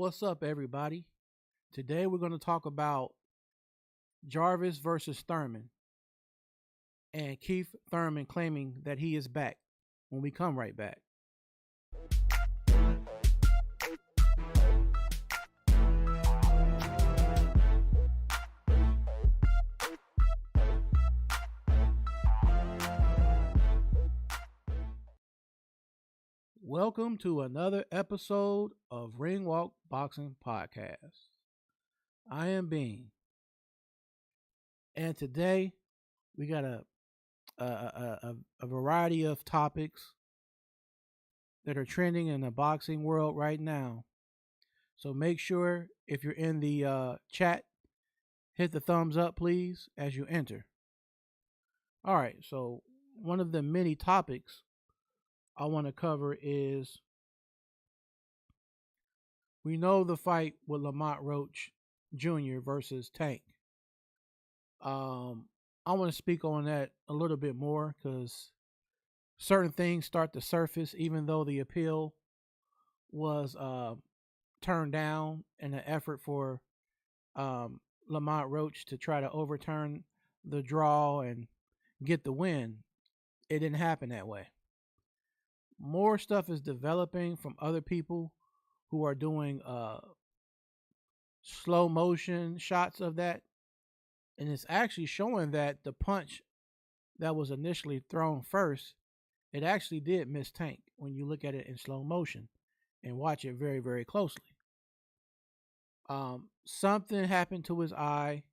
What's up, everybody? Today we're going to talk about Jarvis versus Thurman and Keith Thurman claiming that he is back when we come right back. Welcome to another episode of Ring Walk Boxing Podcast. I am Bean, and today we got a variety of topics that are trending in the boxing world right now. So make sure if you're in the chat, hit the thumbs up, please, as you enter. All right, so one of the many topics I want to cover is we know the fight with Lamont Roach Jr. versus Tank. I want to speak on that a little bit more because certain things start to surface, even though the appeal was turned down in an effort for Lamont Roach to try to overturn the draw and get the win. It didn't happen that way. More stuff is developing from other people who are doing slow motion shots of that. And it's actually showing that the punch that was initially thrown first, it actually did miss Tank when you look at it in slow motion and watch it very, very closely. Something happened to his eye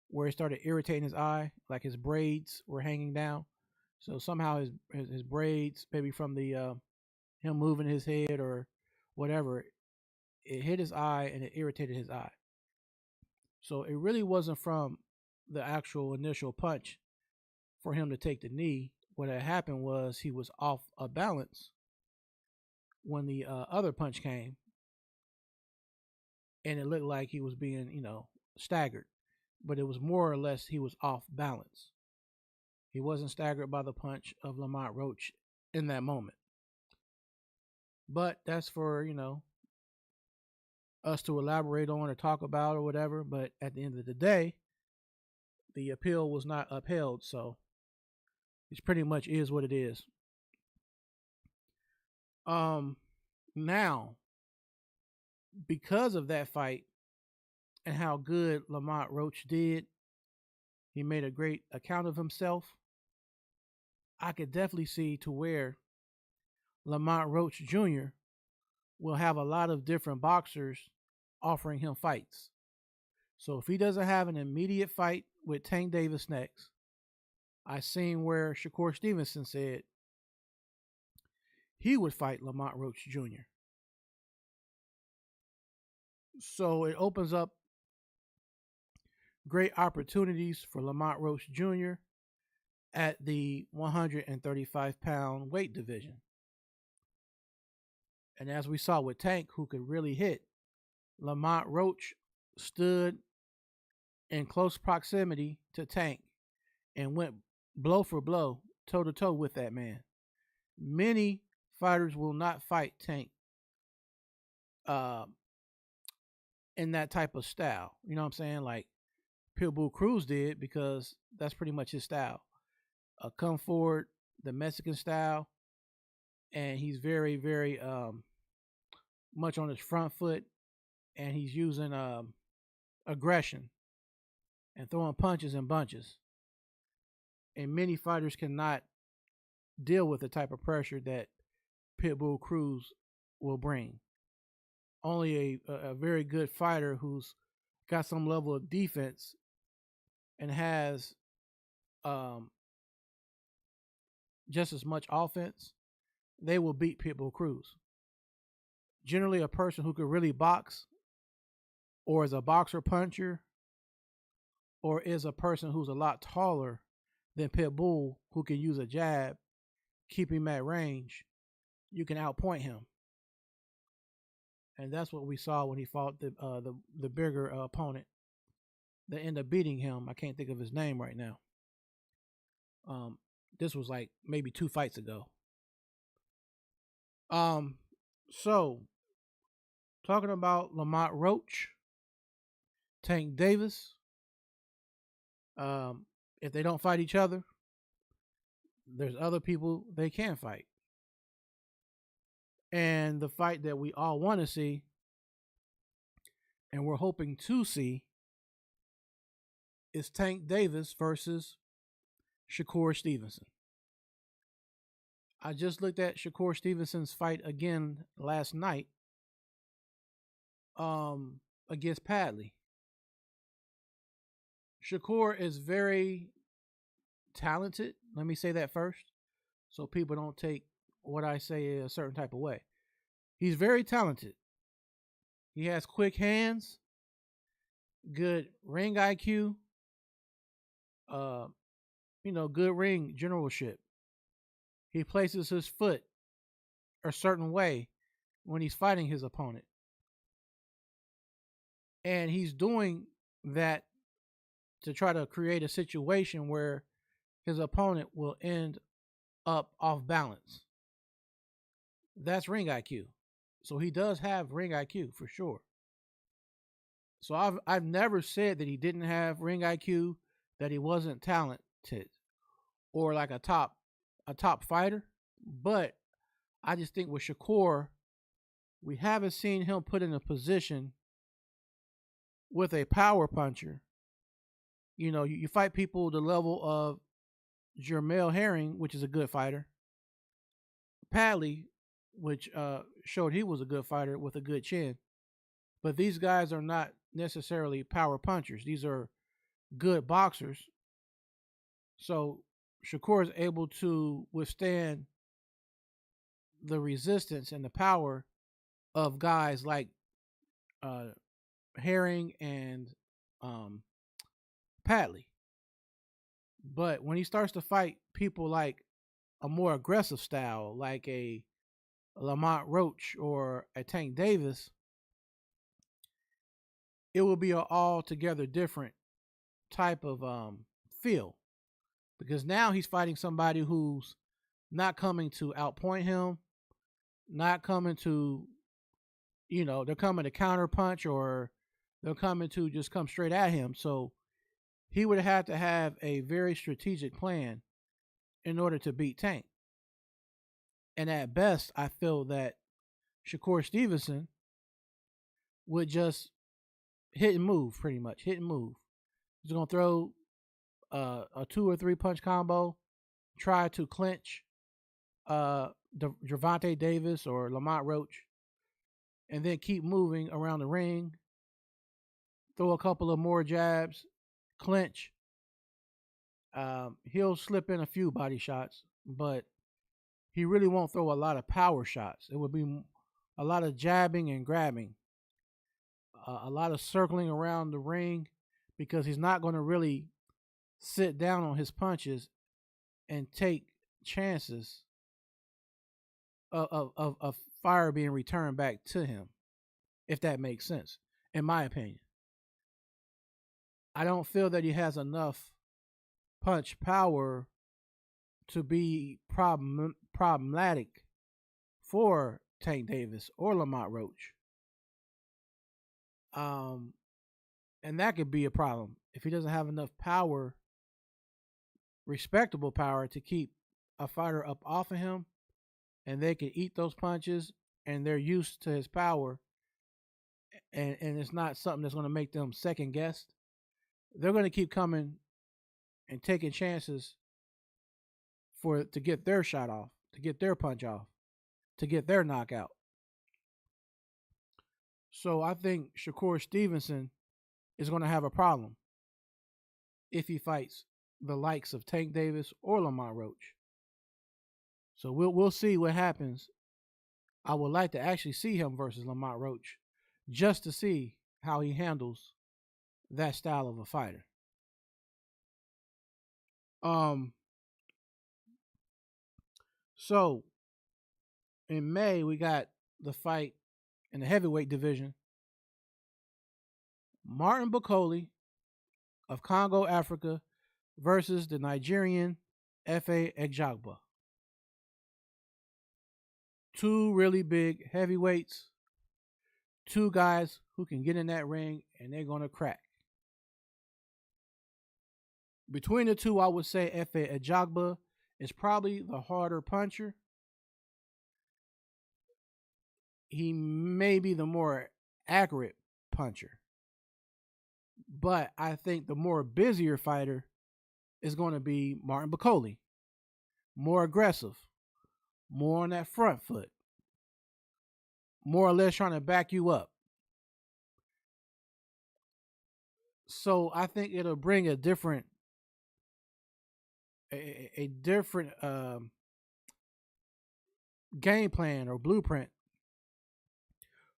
where it started irritating his eye, like his braids were hanging down. So somehow his braids, maybe from the him moving his head or whatever, it hit his eye and it irritated his eye. So it really wasn't from the actual initial punch for him to take the knee. What had happened was he was off a balance when the other punch came, and it looked like he was being, staggered. But it was more or less he was off balance. He wasn't staggered by the punch of Lamont Roach in that moment. But that's for, us to elaborate on or talk about or whatever. But at the end of the day, the appeal was not upheld, so it pretty much is what it is. Now, because of that fight and how good Lamont Roach did, he made a great account of himself. I could definitely see to where Lamont Roach Jr. will have a lot of different boxers offering him fights. So if he doesn't have an immediate fight with Tank Davis next, I seen where Shakur Stevenson said he would fight Lamont Roach Jr. So it opens up great opportunities for Lamont Roach Jr. at the 135-pound weight division. And as we saw with Tank, who could really hit, Lamont Roach stood in close proximity to Tank and went blow for blow, toe to toe with that man. Many fighters will not fight Tank in that type of style. You know what I'm saying? Like Pitbull Cruz did, because that's pretty much his style. Come forward, the Mexican style, and he's very, very much on his front foot, and he's using aggression and throwing punches and bunches. And many fighters cannot deal with the type of pressure that Pitbull Cruz will bring. Only a very good fighter who's got some level of defense and has just as much offense, they will beat Pitbull Cruz. Generally, a person who could really box, or is a boxer puncher, or is a person who's a lot taller than Pitbull, who can use a jab, keep him at range, you can outpoint him. And that's what we saw when he fought the bigger opponent that ended up beating him. I can't think of his name right now. This was like maybe 2 fights ago. So Talking about Lamont Roach, Tank Davis. Um, if they don't fight each other, there's other people they can fight. And the fight that we all want to see and we're hoping to see is Tank Davis versus Shakur Stevenson. I just looked at Shakur Stevenson's fight again last night against Padley. Shakur is very talented. Let me say that first so people don't take what I say a certain type of way. He's very talented. He has quick hands, good ring IQ, uh, good ring generalship. He places his foot a certain way when he's fighting his opponent. And he's doing that to try to create a situation where his opponent will end up off balance. That's ring IQ. So he does have ring IQ for sure. So I've never said that he didn't have ring IQ, that he wasn't talented or like a top fighter, but I just think with Shakur, we haven't seen him put in a position with a power puncher. You fight people the level of Jermell Herring, which is a good fighter, Padley, which showed he was a good fighter with a good chin. But these guys are not necessarily power punchers. These are good boxers. So Shakur is able to withstand the resistance and the power of guys like Herring and Padley. But when he starts to fight people like a more aggressive style, like a Lamont Roach or a Tank Davis, it will be an altogether different type of feel, because now he's fighting somebody who's not coming to outpoint him, not coming to, they're coming to counter punch, or they're coming to just come straight at him. So he would have to have a very strategic plan in order to beat Tank. And at best, I feel that Shakur Stevenson would just hit and move, pretty much. Hit and move. He's going to throw a 2 or 3 punch combo, try to clinch Gervonta Davis or Lamont Roach, and then keep moving around the ring, throw a couple of more jabs, clinch. He'll slip in a few body shots, but he really won't throw a lot of power shots. It would be a lot of jabbing and grabbing, a lot of circling around the ring, because he's not going to really sit down on his punches and take chances of fire being returned back to him, if that makes sense, in my opinion. I don't feel that he has enough punch power to be problematic for Tank Davis or Lamont Roach. And that could be a problem if he doesn't have enough power, respectable power, to keep a fighter up off of him, and they can eat those punches and they're used to his power, and it's not something that's going to make them second guessed. They're going to keep coming and taking chances to get their shot off, to get their punch off, to get their knockout. So I think Shakur Stevenson is going to have a problem if he fights the likes of Tank Davis or Lamont Roach. So we'll see what happens. I would like to actually see him versus Lamont Roach, just to see how he handles that style of a fighter. So in May, we got the fight in the heavyweight division. Martin Bakoli of Congo, Africa, versus the Nigerian F.A. Egjagba. 2 really big heavyweights. Two guys who can get in that ring and they're gonna crack. Between the two, I would say Efe Ajagba is probably the harder puncher. He may be the more accurate puncher, but I think the more busier fighter is going to be Martin Bacoli. More aggressive, more on that front foot, more or less trying to back you up. So I think it'll bring a different game plan or blueprint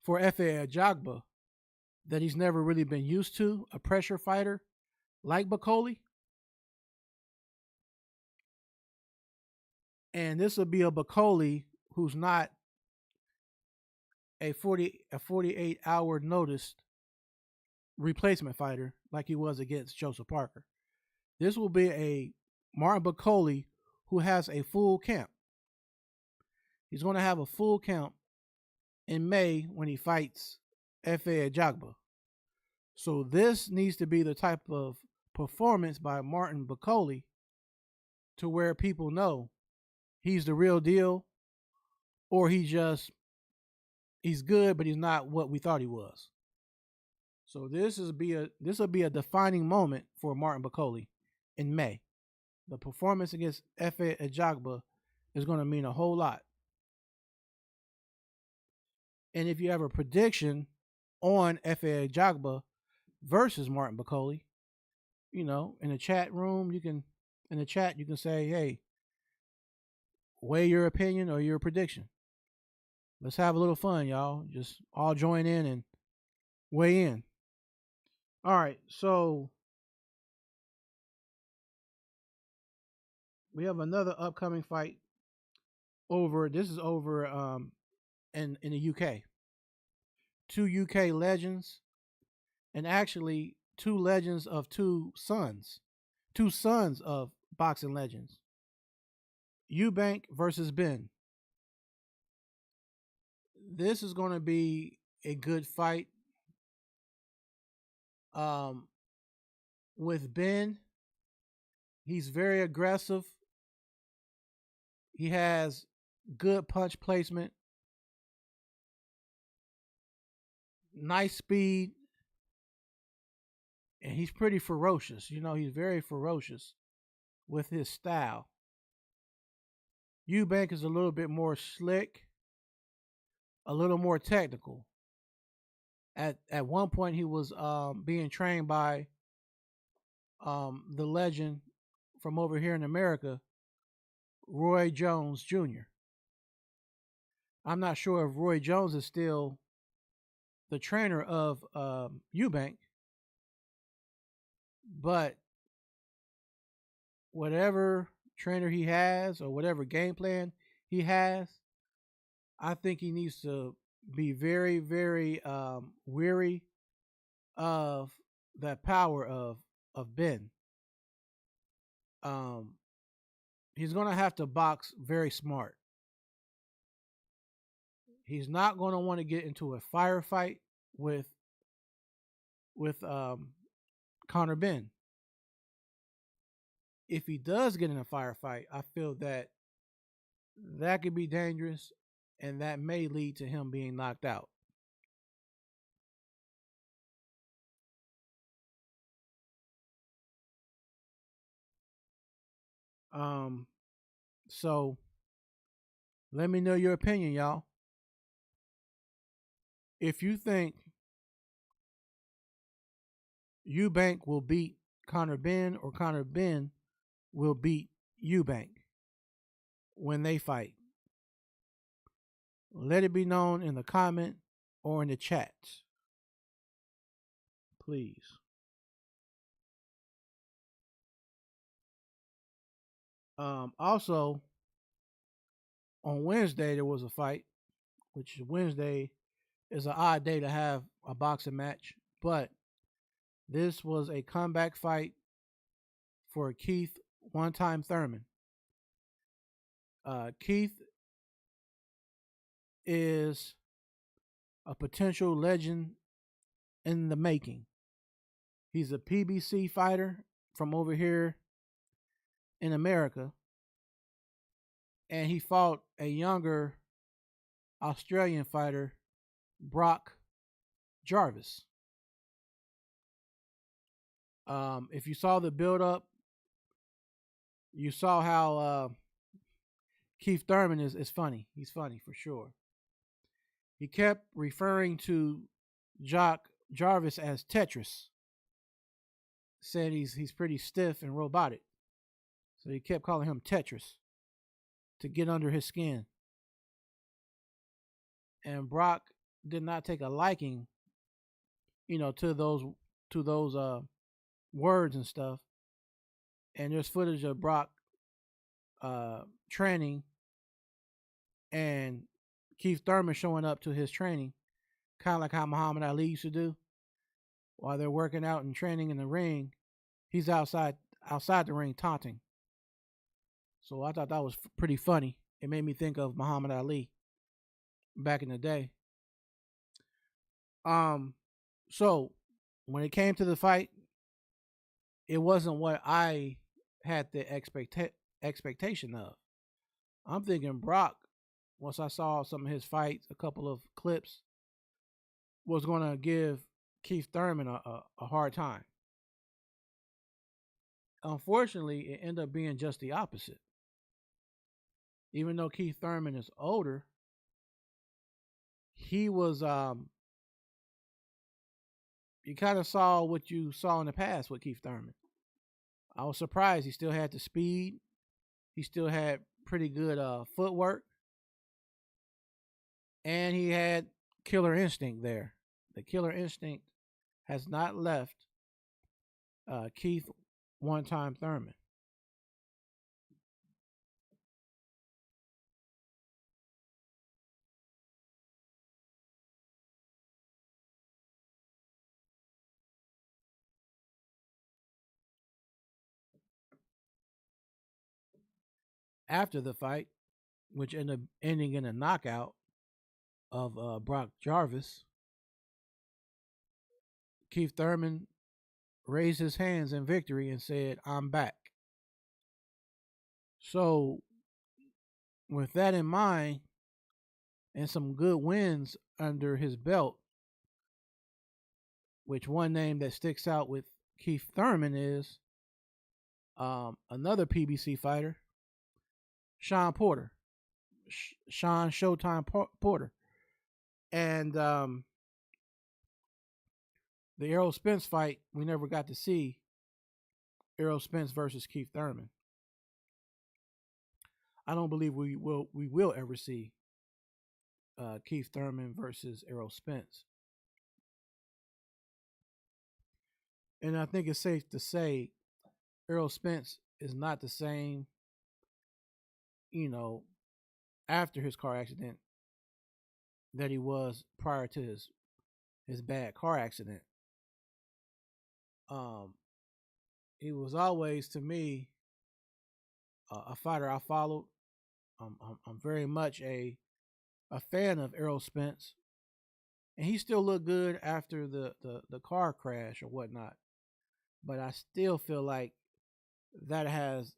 for Efe Ajagba that he's never really been used to, a pressure fighter like Bacoli. And this will be a Bacoli who's not a 48-hour notice replacement fighter like he was against Joseph Parker. This will be a Martin Bacoli who has a full camp. He's going to have a full camp in May when he fights Efe Ajagba. So this needs to be the type of performance by Martin Bacoli to where people know he's the real deal, or he's good, but he's not what we thought he was. So this will be a defining moment for Martin Bacoli in May. The performance against Efe Ajagba is going to mean a whole lot. And if you have a prediction on Efe Ajagba versus Martin Bacoli, in the chat room, you can say, hey, weigh your opinion or your prediction. Let's have a little fun, y'all. Just all join in and weigh in. All right, so we have another upcoming fight this is over in the UK. Two UK legends, and actually two legends of two sons of boxing legends. Eubank versus Ben. This is going to be a good fight. With Ben, he's very aggressive. He has good punch placement, nice speed, and he's pretty ferocious. He's very ferocious with his style. Eubank is a little bit more slick, a little more technical. At one point, he was being trained by the legend from over here in America, Roy Jones Jr. I'm not sure if Roy Jones is still the trainer of Eubank, but whatever trainer he has or whatever game plan he has, I think he needs to be very, very weary of that power of Ben. He's going to have to box very smart. He's not going to want to get into a firefight with Conor Ben. If he does get in a firefight, I feel that could be dangerous, and that may lead to him being knocked out. So let me know your opinion, y'all. If you think Eubank will beat Conor Ben or Conor Ben will beat Eubank when they fight, let it be known in the comment or in the chat, please. Also, on Wednesday there was a fight, which Wednesday is an odd day to have a boxing match, but this was a comeback fight for Keith one-time Thurman. Keith is a potential legend in the making. He's a PBC fighter from over here in America, and he fought a younger Australian fighter, Brock Jarvis. If you saw the build up, you saw how Keith Thurman is funny. He's funny for sure. He kept referring to Jock Jarvis as Tetris. Said he's pretty stiff and robotic. So he kept calling him Tetris to get under his skin. And Brock did not take a liking, to those words and stuff. And there's footage of Brock training and Keith Thurman showing up to his training, kind of like how Muhammad Ali used to do. While they're working out and training in the ring, he's outside the ring taunting. So I thought that was pretty funny. It made me think of Muhammad Ali back in the day. So when it came to the fight, it wasn't what I had the expectation of. I'm thinking Brock, once I saw some of his fights, a couple of clips, was going to give Keith Thurman a hard time. Unfortunately, it ended up being just the opposite. Even though Keith Thurman is older, he was you kind of saw what you saw in the past with Keith Thurman. I was surprised he still had the speed. He still had pretty good footwork. And he had killer instinct there. The killer instinct has not left Keith one time Thurman. After the fight, which ended up ending in a knockout of Brock Jarvis, Keith Thurman raised his hands in victory and said, "I'm back." So, with that in mind, and some good wins under his belt, which one name that sticks out with Keith Thurman is another PBC fighter, Sean Porter, Sean Showtime Porter, and the Errol Spence fight we never got to see. Errol Spence versus Keith Thurman. I don't believe we will ever see Keith Thurman versus Errol Spence. And I think it's safe to say Errol Spence is not the same, after his car accident that he was prior to his bad car accident. He was always, to me, a fighter I followed. I'm very much a fan of Errol Spence, and he still looked good after the car crash or whatnot. But I still feel like that has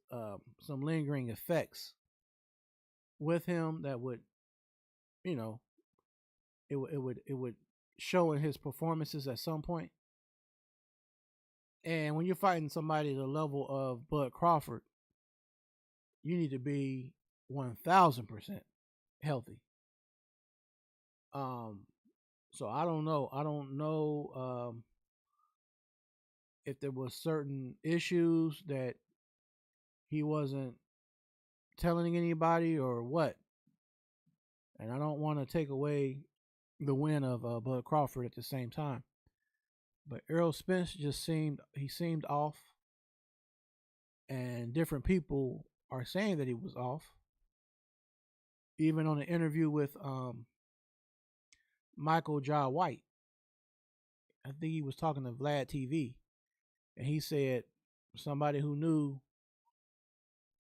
some lingering effects with him that would, it would show in his performances at some point. And when you're fighting somebody the level of Bud Crawford, you need to be 1000% healthy. So I don't know. I don't know if there was certain issues that he wasn't telling anybody or what. And I don't want to take away the win of Bud Crawford at the same time. But Errol Spence just seemed off, and different people are saying that he was off. Even on an interview with Michael Jai White, I think he was talking to Vlad TV, and he said somebody who knew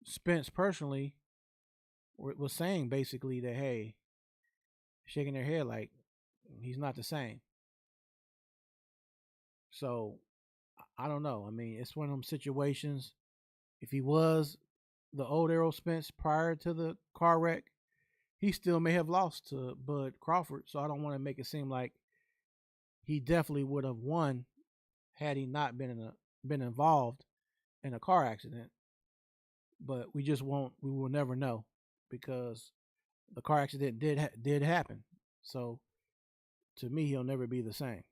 Spence personally was saying basically that, hey, shaking their head like, He's not the same. So I don't know. I mean, it's one of them situations. If he was the old Errol Spence prior to the car wreck, he still may have lost to Bud Crawford. So I don't want to make it seem like he definitely would have won had he not been involved in a car accident. But we just won't. We will never know because the car accident did happen. So to me, he'll never be the same.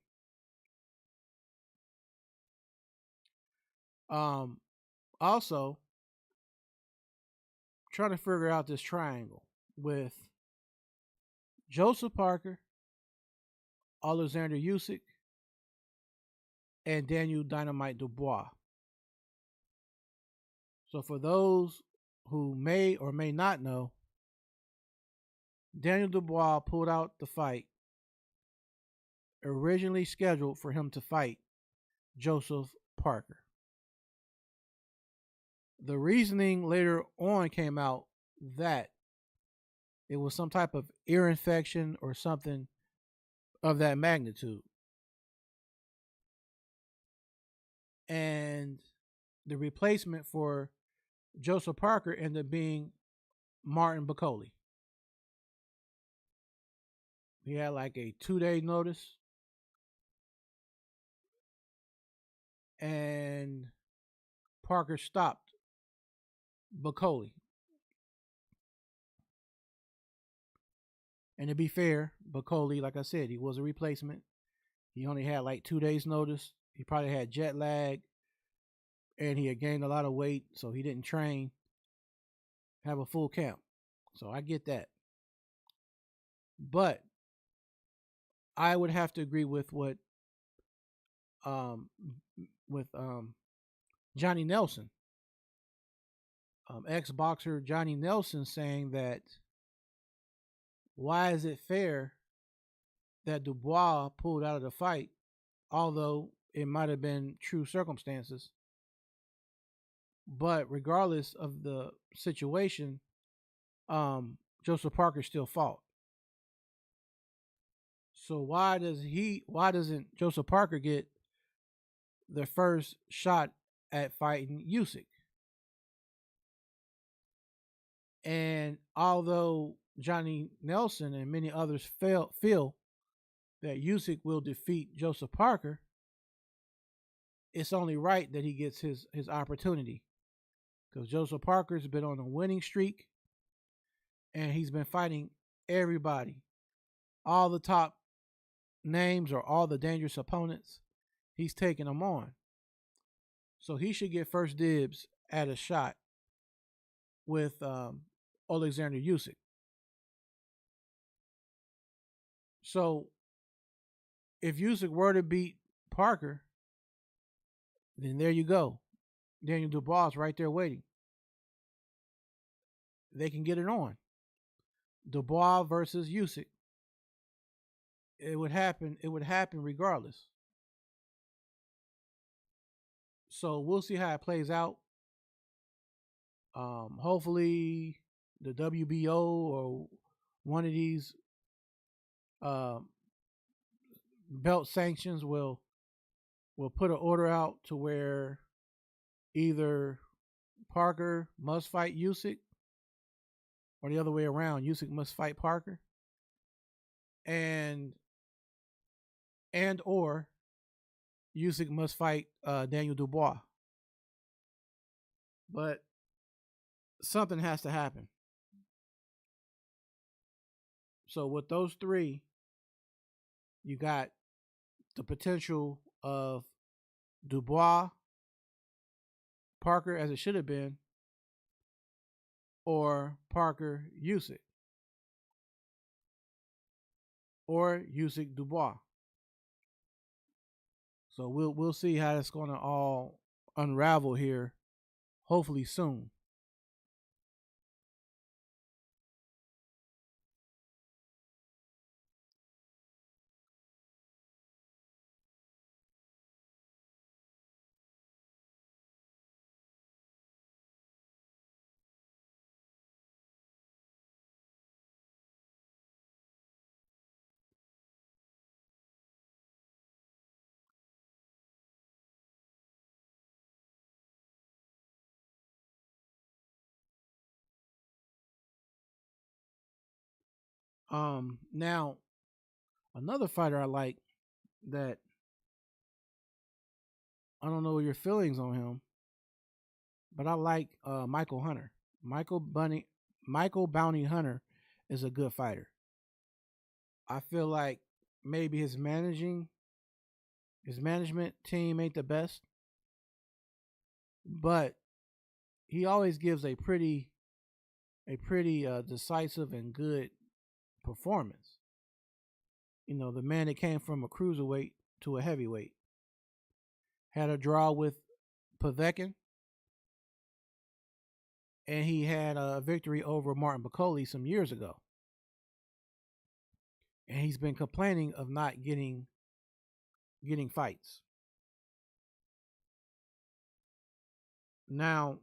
Um, Also, trying to figure out this triangle with Joseph Parker, Alexander Usyk, and Daniel Dynamite Dubois. So for those who may or may not know, Daniel Dubois pulled out the fight originally scheduled for him to fight Joseph Parker. The reasoning later on came out that it was some type of ear infection or something of that magnitude. And the replacement for Joseph Parker ended up being Martin Bacoli. He had like a 2 day notice, and Parker stopped Bacoli. And to be fair, Bacoli, like I said, he was a replacement. He only had like 2 days notice. He probably had jet lag, and he had gained a lot of weight, so he didn't train, have a full camp. So I get that. But I would have to agree with what um with Johnny Nelson, ex boxer Johnny Nelson, saying that why is it fair that Dubois pulled out of the fight, although it might have been true circumstances. But regardless of the situation, Joseph Parker still fought. So why doesn't Joseph Parker get the first shot at fighting Usyk? And although Johnny Nelson and many others feel that Usyk will defeat Joseph Parker, it's only right that he gets his opportunity because Joseph Parker's been on a winning streak and he's been fighting everybody, all the top names or all the dangerous opponents. He's taking them on, so he should get first dibs at a shot with Alexander Usyk. So if Usyk were to beat Parker, then there you go. Daniel Dubois is right there waiting. They can get it on. Dubois versus Usyk. It would happen. It would happen regardless. So we'll see how it plays out. Hopefully, the WBO or one of these um, belt sanctions will put an order out to where either Parker must fight Usyk or the other way around. Usyk must fight Parker, and or Usyk must fight Daniel Dubois. But something has to happen. So with those three, you got the potential of Dubois, Parker as it should have been, or Parker Usyk, or Usyk Dubois. So we'll see how it's going to all unravel here, hopefully soon. Now another fighter I like that I don't know your feelings on him, but I like Michael Hunter. Michael Bunny, Michael Bounty Hunter is a good fighter. I feel like maybe his management team ain't the best, but he always gives a pretty decisive and good performance. You know, the man that came from a cruiserweight to a heavyweight had a draw with Povetkin, and he had a victory over Martin Bacoli some years ago. And he's been complaining of not getting fights. Now,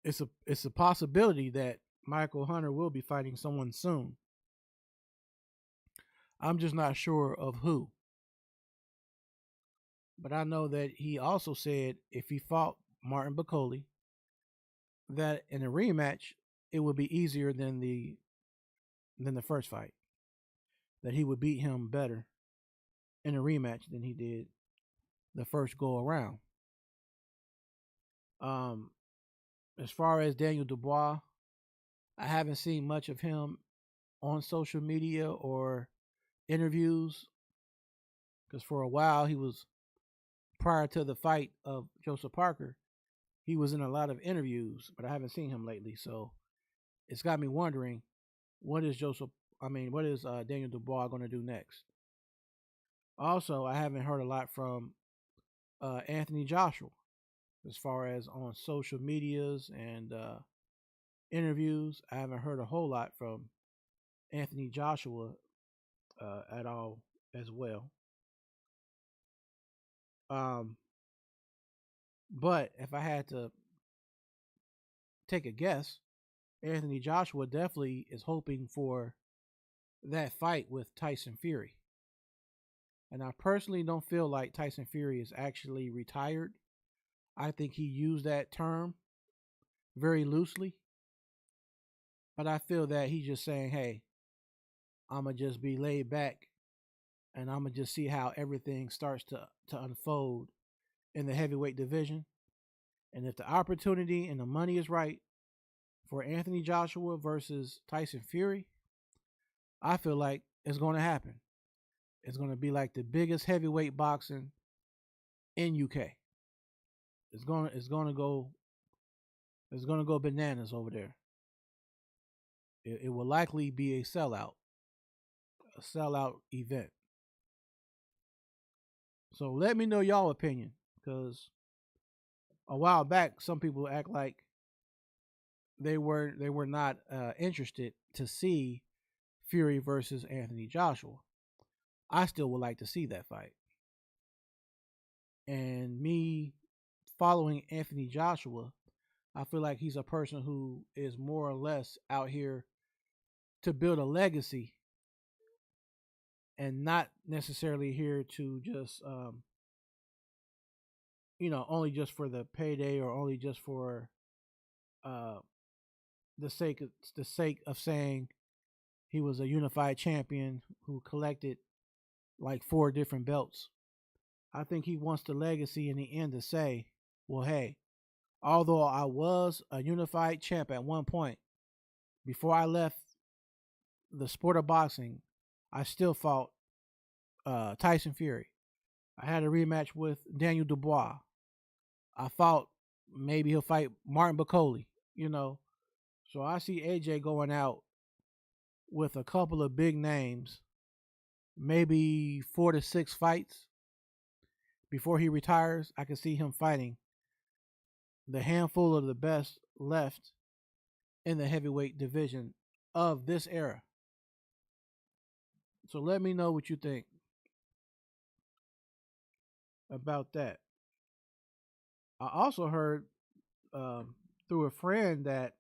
it's a possibility that Michael Hunter will be fighting someone soon. I'm just not sure of who. But I know that he also said if he fought Martin Bacoli, that in a rematch it would be easier than the first fight. That he would beat him better in a rematch than he did the first go around. Um, as far as Daniel Dubois, I haven't seen much of him on social media or interviews because for a while he was prior to the fight of Joseph Parker, he was in a lot of interviews, but I haven't seen him lately. So it's got me wondering what is Joseph. I mean, what is Daniel Dubois going to do next? Also, I haven't heard a lot from Anthony Joshua as far as on social medias and interviews. I haven't heard a whole lot from Anthony Joshua at all as well. Um, but if I had to take a guess, Anthony Joshua definitely is hoping for that fight with Tyson Fury. And I personally don't feel like Tyson Fury is actually retired. I think he used that term very loosely. But I feel that he's just saying, hey, I'm going to just be laid back and I'm going to just see how everything starts to unfold in the heavyweight division. And if the opportunity and the money is right for Anthony Joshua versus Tyson Fury, I feel like it's going to happen. It's going to be like the biggest heavyweight boxing in UK. It's going to go bananas over there. It will likely be a sellout event. So let me know y'all opinion because a while back some people act like they were not interested to see Fury versus Anthony Joshua. I still would like to see that fight. And me following Anthony Joshua, I feel like he's a person who is more or less out here to build a legacy and not necessarily here to just only just for the payday or only just for uh the sake of saying he was a unified champion who collected like four different belts. I think he wants the legacy in the end to say, well, hey, although I was a unified champ at one point, before I left the sport of boxing, I still fought Tyson Fury. I had a rematch with Daniel Dubois. I thought maybe he'll fight Martin Bacoli, you know. So I see AJ going out with a couple of big names, maybe 4 to 6 fights before he retires. I can see him fighting the handful of the best left in the heavyweight division of this era. So let me know what you think about that. I also heard um, through a friend that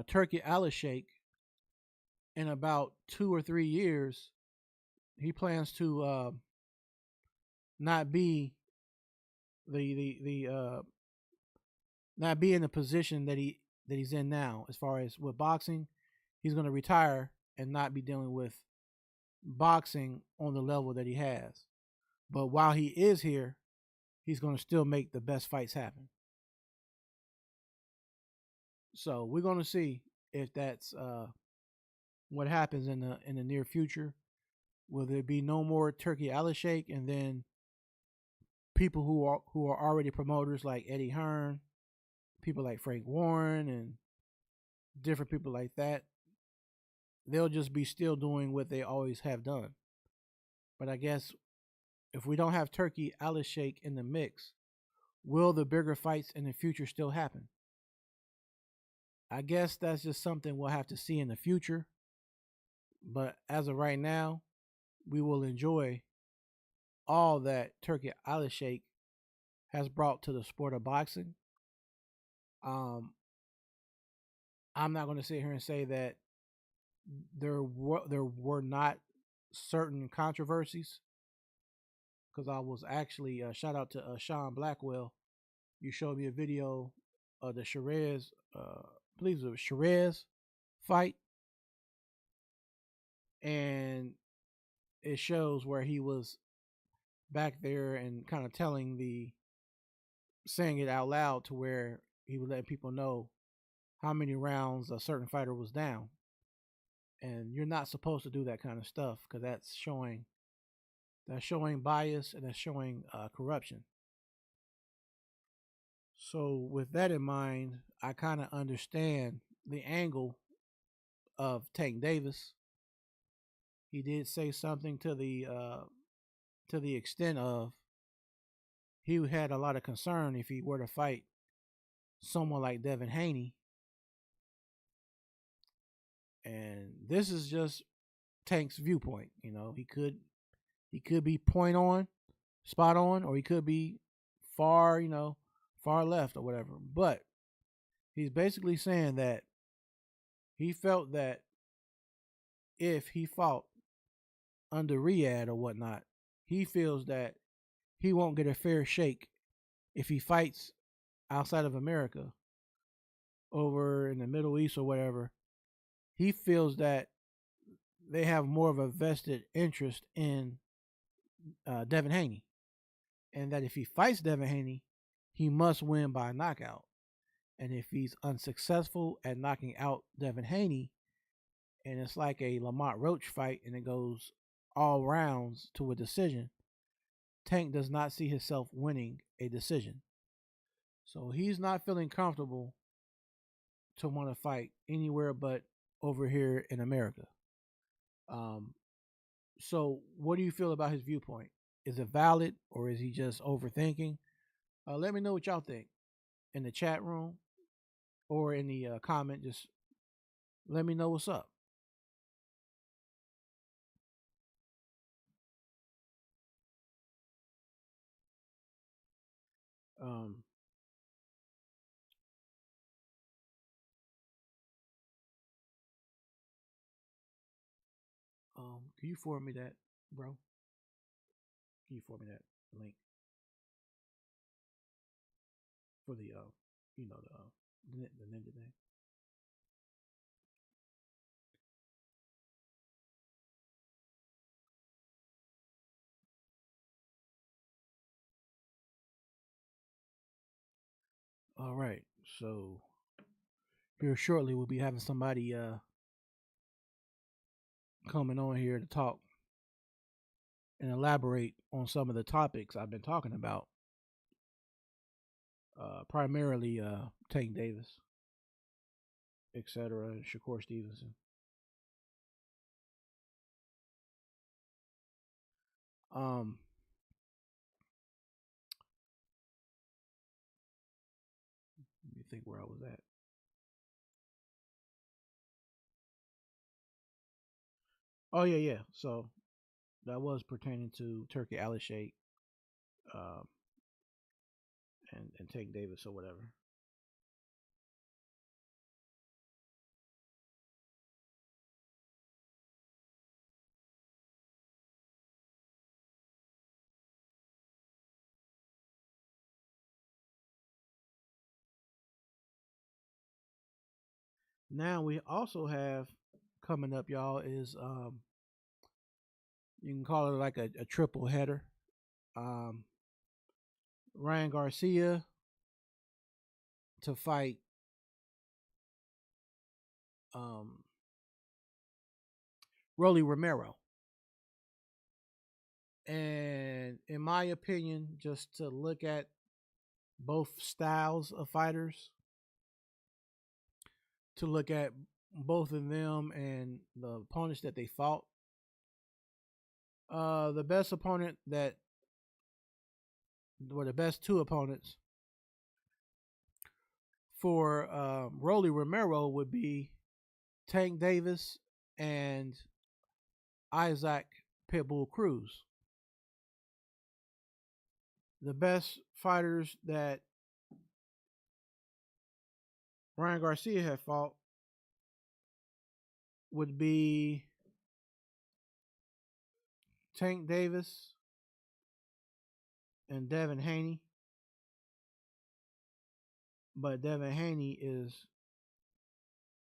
Turkey Alishake in about 2 or 3 years he plans to not be the not be in the position that he that he's in now. As far as with boxing, he's going to retire and not be dealing with boxing on the level that he has. But while he is here, he's going to still make the best fights happen. So we're going to see if that's what happens in the near future. Will there be no more Turkey Alley Shake, and then people who are already promoters like Eddie Hearn, people like Frank Warren, and different people like that, they'll just be still doing what they always have done. But I guess if we don't have Turkey Alley Shake in the mix, will the bigger fights in the future still happen? I guess that's just something we'll have to see in the future. But as of right now, we will enjoy all that Turkey Alley Shake has brought to the sport of boxing. Um, I'm not going to sit here and say that there were not certain controversies, because I was actually shout out to Sean Blackwell. You showed me a video of the Sherez, I believe it was Sherez fight, and it shows where he was back there and kind of saying it out loud to where he would let people know how many rounds a certain fighter was down. And you're not supposed to do that kind of stuff, because that's showing bias, and that's showing corruption. So with that in mind, I kind of understand the angle of Tank Davis. He did say something to the extent of he had a lot of concern if he were to fight someone like Devin Haney. And this is just Tank's viewpoint. He could be point on, spot on, or he could be far, far left or whatever. But he's basically saying that he felt that if he fought under Riyadh or whatnot, he feels that he won't get a fair shake if he fights outside of America, over in the Middle East or whatever. He feels that they have more of a vested interest in Devin Haney, and that if he fights Devin Haney, he must win by knockout. And if he's unsuccessful at knocking out Devin Haney, and it's like a Lamont Roach fight and it goes all rounds to a decision, Tank does not see himself winning a decision. So he's not feeling comfortable to want to fight anywhere but over here in America. Um, so what do you feel about his viewpoint? Is it valid, or is he just overthinking? Let me know what y'all think in the chat room or in the comment. Just let me know what's up. Um, can you forward me that, bro? Can you forward me that link for the the ninja thing? All right. So here shortly we'll be having somebody coming on here to talk and elaborate on some of the topics I've been talking about. Primarily Tank Davis, etc., Shakur Stevenson. Um, Let me think where I was at. Oh yeah, yeah. So that was pertaining to Turkey Alley Shake, um, and Tank Davis or whatever. Now we also have coming up, y'all, is you can call it like a triple header. Um, Ryan Garcia to fight um, Rolly Romero. And in my opinion, just to look at both styles of fighters, to look at both of them and the opponents that they fought, the best opponent that, or the best two opponents for Rolly Romero would be Tank Davis and Isaac Pitbull Cruz. The best fighters that Ryan Garcia had fought would be Tank Davis and Devin Haney. But Devin Haney is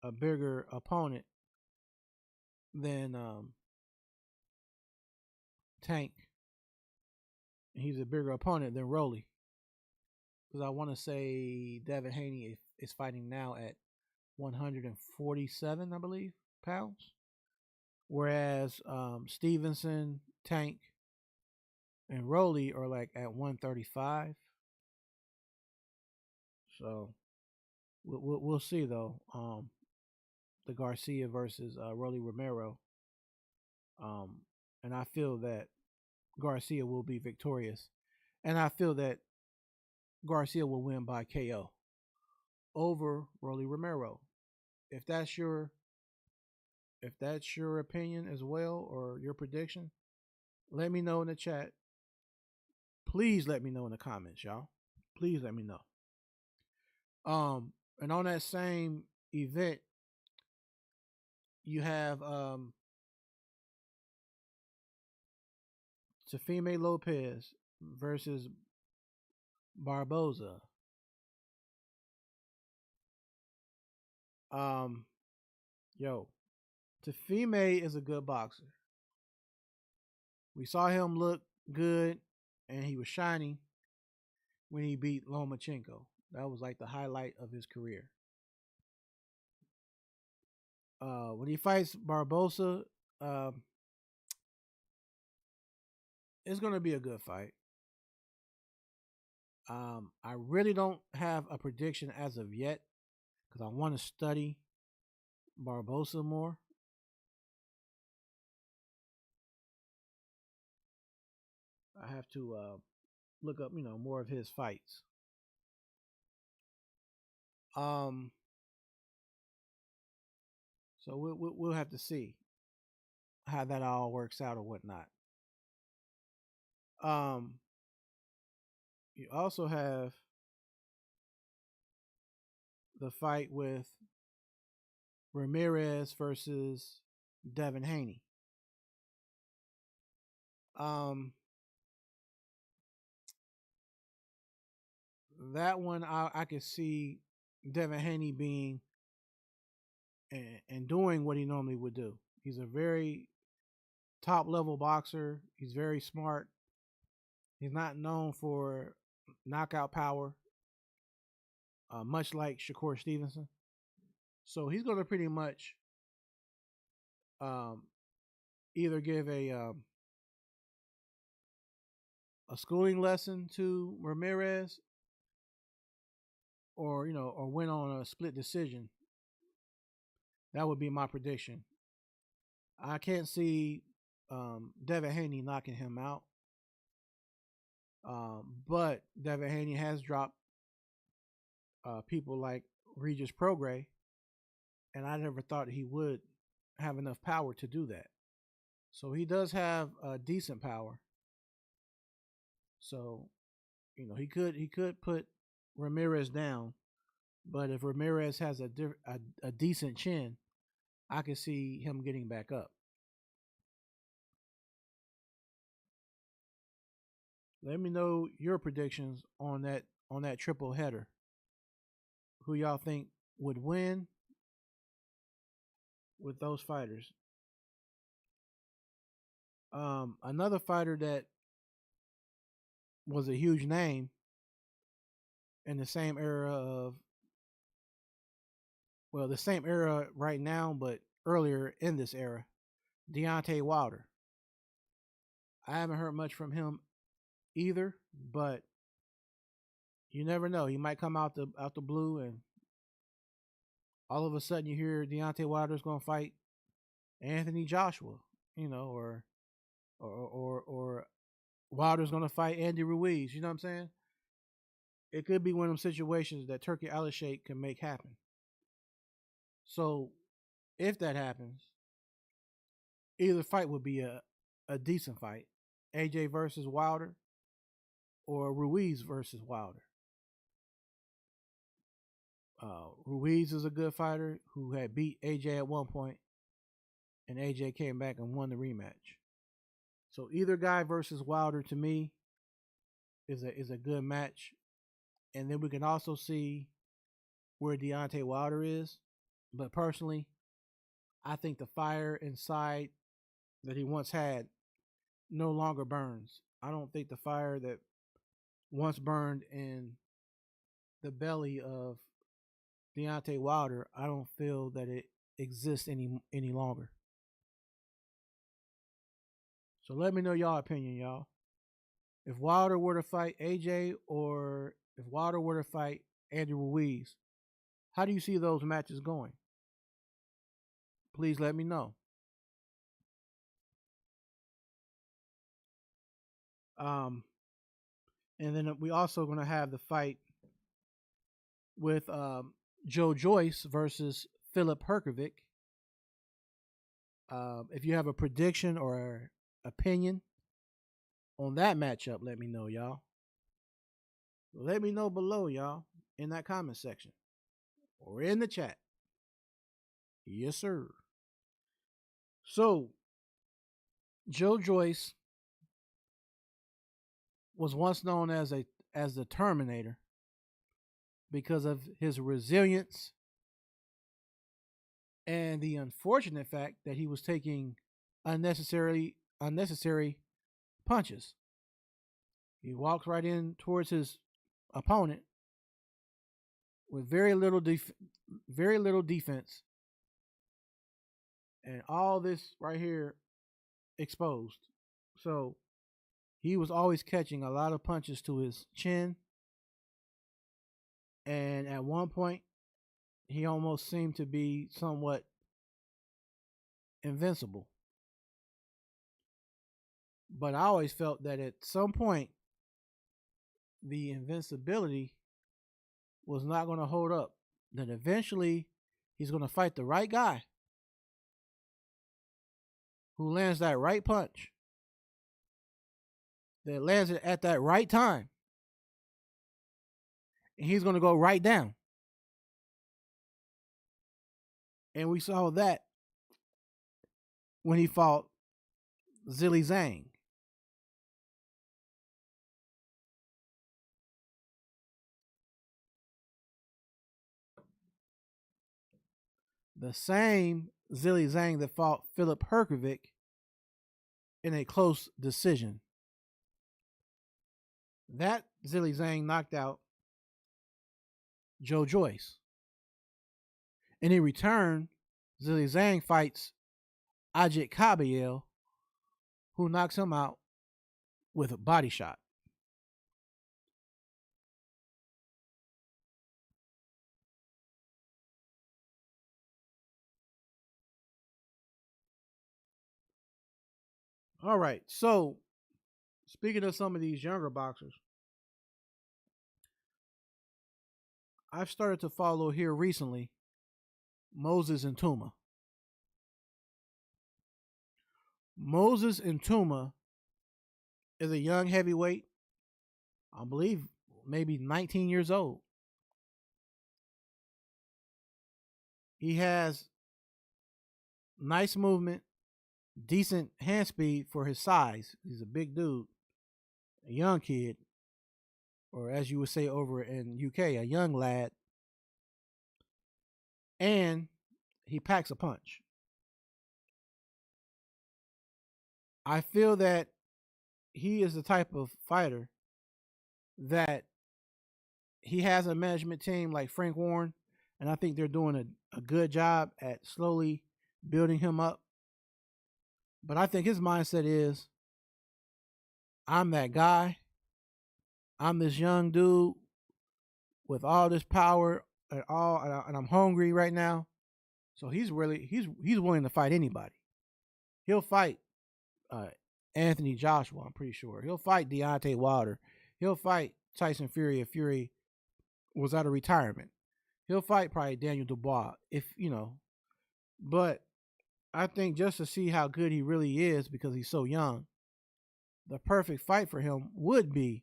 a bigger opponent than Tank. He's a bigger opponent than Rolly. Because I want to say Devin Haney is fighting now at 147, I believe, pounds. Whereas Stevenson, Tank, and Rolly are like at 135. So we'll see though. The Garcia versus Rolly Romero. And I feel that Garcia will be victorious, and I feel that Garcia will win by KO over Rolly Romero. If that's your opinion as well or your prediction, let me know in the chat. Please let me know in the comments, y'all. Please let me know. And on that same event, you have Tefime Lopez versus Barboza. Yo, Tefime is a good boxer. We saw him look good, and he was shining when he beat Lomachenko. That was like the highlight of his career. When he fights Barbosa, it's going to be a good fight. I really don't have a prediction as of yet because I want to study Barbosa more. I have to look up, more of his fights. So we'll have to see how that all works out or whatnot. You also have the fight with Ramirez versus Devin Haney. That one I could see Devin Haney being and doing what he normally would do. He's a very top level boxer. He's very smart. He's not known for knockout power, much like Shakur Stevenson. So he's going to pretty much either give a schooling lesson to Ramirez, or or win on a split decision. That would be my prediction. I can't see Devin Haney knocking him out, but Devin Haney has dropped people like Regis Prograis, and I never thought he would have enough power to do that. So he does have decent power. So, he could put Ramirez down, but if Ramirez has a decent chin, I could see him getting back up. Let me know your predictions on that triple header. Who y'all think would win, with those fighters. Another fighter that was a huge name in the same era of, well, the same era right now, but earlier in this era, Deontay Wilder. I haven't heard much from him either, but you never know. He might come out the blue, and all of a sudden you hear Deontay Wilder's going to fight Anthony Joshua, or Wilder's going to fight Andy Ruiz. You know what I'm saying? It could be one of them situations that Turkey Alashake can make happen. So if that happens, either fight would be a decent fight. AJ versus Wilder or Ruiz versus Wilder. Ruiz is a good fighter who had beat AJ at one point, and AJ came back and won the rematch. So either guy versus Wilder to me is a good match. And then we can also see where Deontay Wilder is. But personally, I think the fire inside that he once had no longer burns. I don't think the fire that once burned in the belly of Deontay Wilder, I don't feel that it exists any longer. So let me know y'all opinion, y'all. If Wilder were to fight AJ or if Wilder were to fight Andy Ruiz, how do you see those matches going? Please let me know. And then we also going to have the fight with Joe Joyce versus Philip Herkovic. If you have a prediction or opinion on that matchup, let me know, y'all. Let me know below, y'all, in that comment section or in the chat. Yes, sir. So, Joe Joyce was once known as the Terminator because of his resilience and the unfortunate fact that he was taking unnecessary punches. He walks right in towards his opponent with very little defense, and all this right here exposed. So he was always catching a lot of punches to his chin, and at one point he almost seemed to be somewhat invincible. But I always felt that at some point the invincibility was not going to hold up. That eventually he's going to fight the right guy who lands that right punch, that lands it at that right time, and he's going to go right down. And we saw that when he fought Zilly Zhang. The same Zilly Zhang that fought Philip Herkovic in a close decision. That Zilly Zhang knocked out Joe Joyce. And in return, Zilly Zhang fights Ajit Kabayel, who knocks him out with a body shot. All right, so speaking of some of these younger boxers, I've started to follow here recently Moses Ntuma. Moses Ntuma is a young heavyweight, I believe maybe 19 years old. He has nice movement, decent hand speed for his size. He's a big dude, a young kid, or as you would say over in UK, a young lad. And he packs a punch. I feel that he is the type of fighter that he has a management team like Frank Warren, and I think they're doing a good job at slowly building him up. But I think his mindset is, I'm that guy. I'm this young dude with all this power and I'm hungry right now. So he's willing to fight anybody. He'll fight uh, Anthony Joshua. I'm pretty sure he'll fight Deontay Wilder. He'll fight Tyson Fury if Fury was out of retirement. He'll fight probably Daniel Dubois if you know. But I think just to see how good he really is because he's so young, the perfect fight for him would be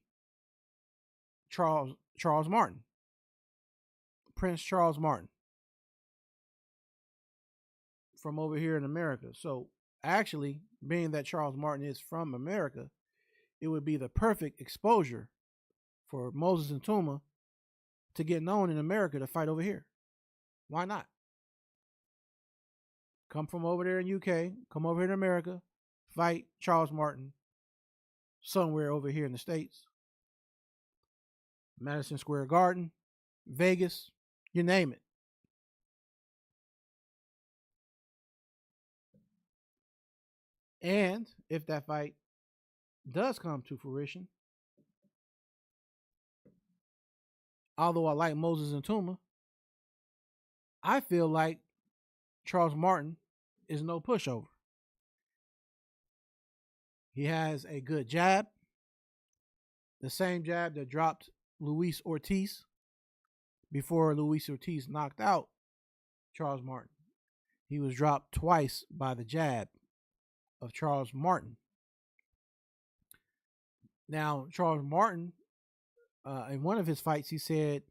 Charles Martin, Prince Charles Martin from over here in America. So actually, being that Charles Martin is from America, it would be the perfect exposure for Moses and Tuma to get known in America to fight over here. Why not? Come from over there in UK, come over here in America, fight Charles Martin somewhere over here in the States. Madison Square Garden, Vegas, you name it. And if that fight does come to fruition, although I like Moses and Tuma, I feel like Charles Martin is no pushover. He has a good jab, the same jab that dropped Luis Ortiz before Luis Ortiz knocked out Charles Martin. He was dropped twice by the jab of Charles Martin. Now, Charles Martin, in one of his fights, he said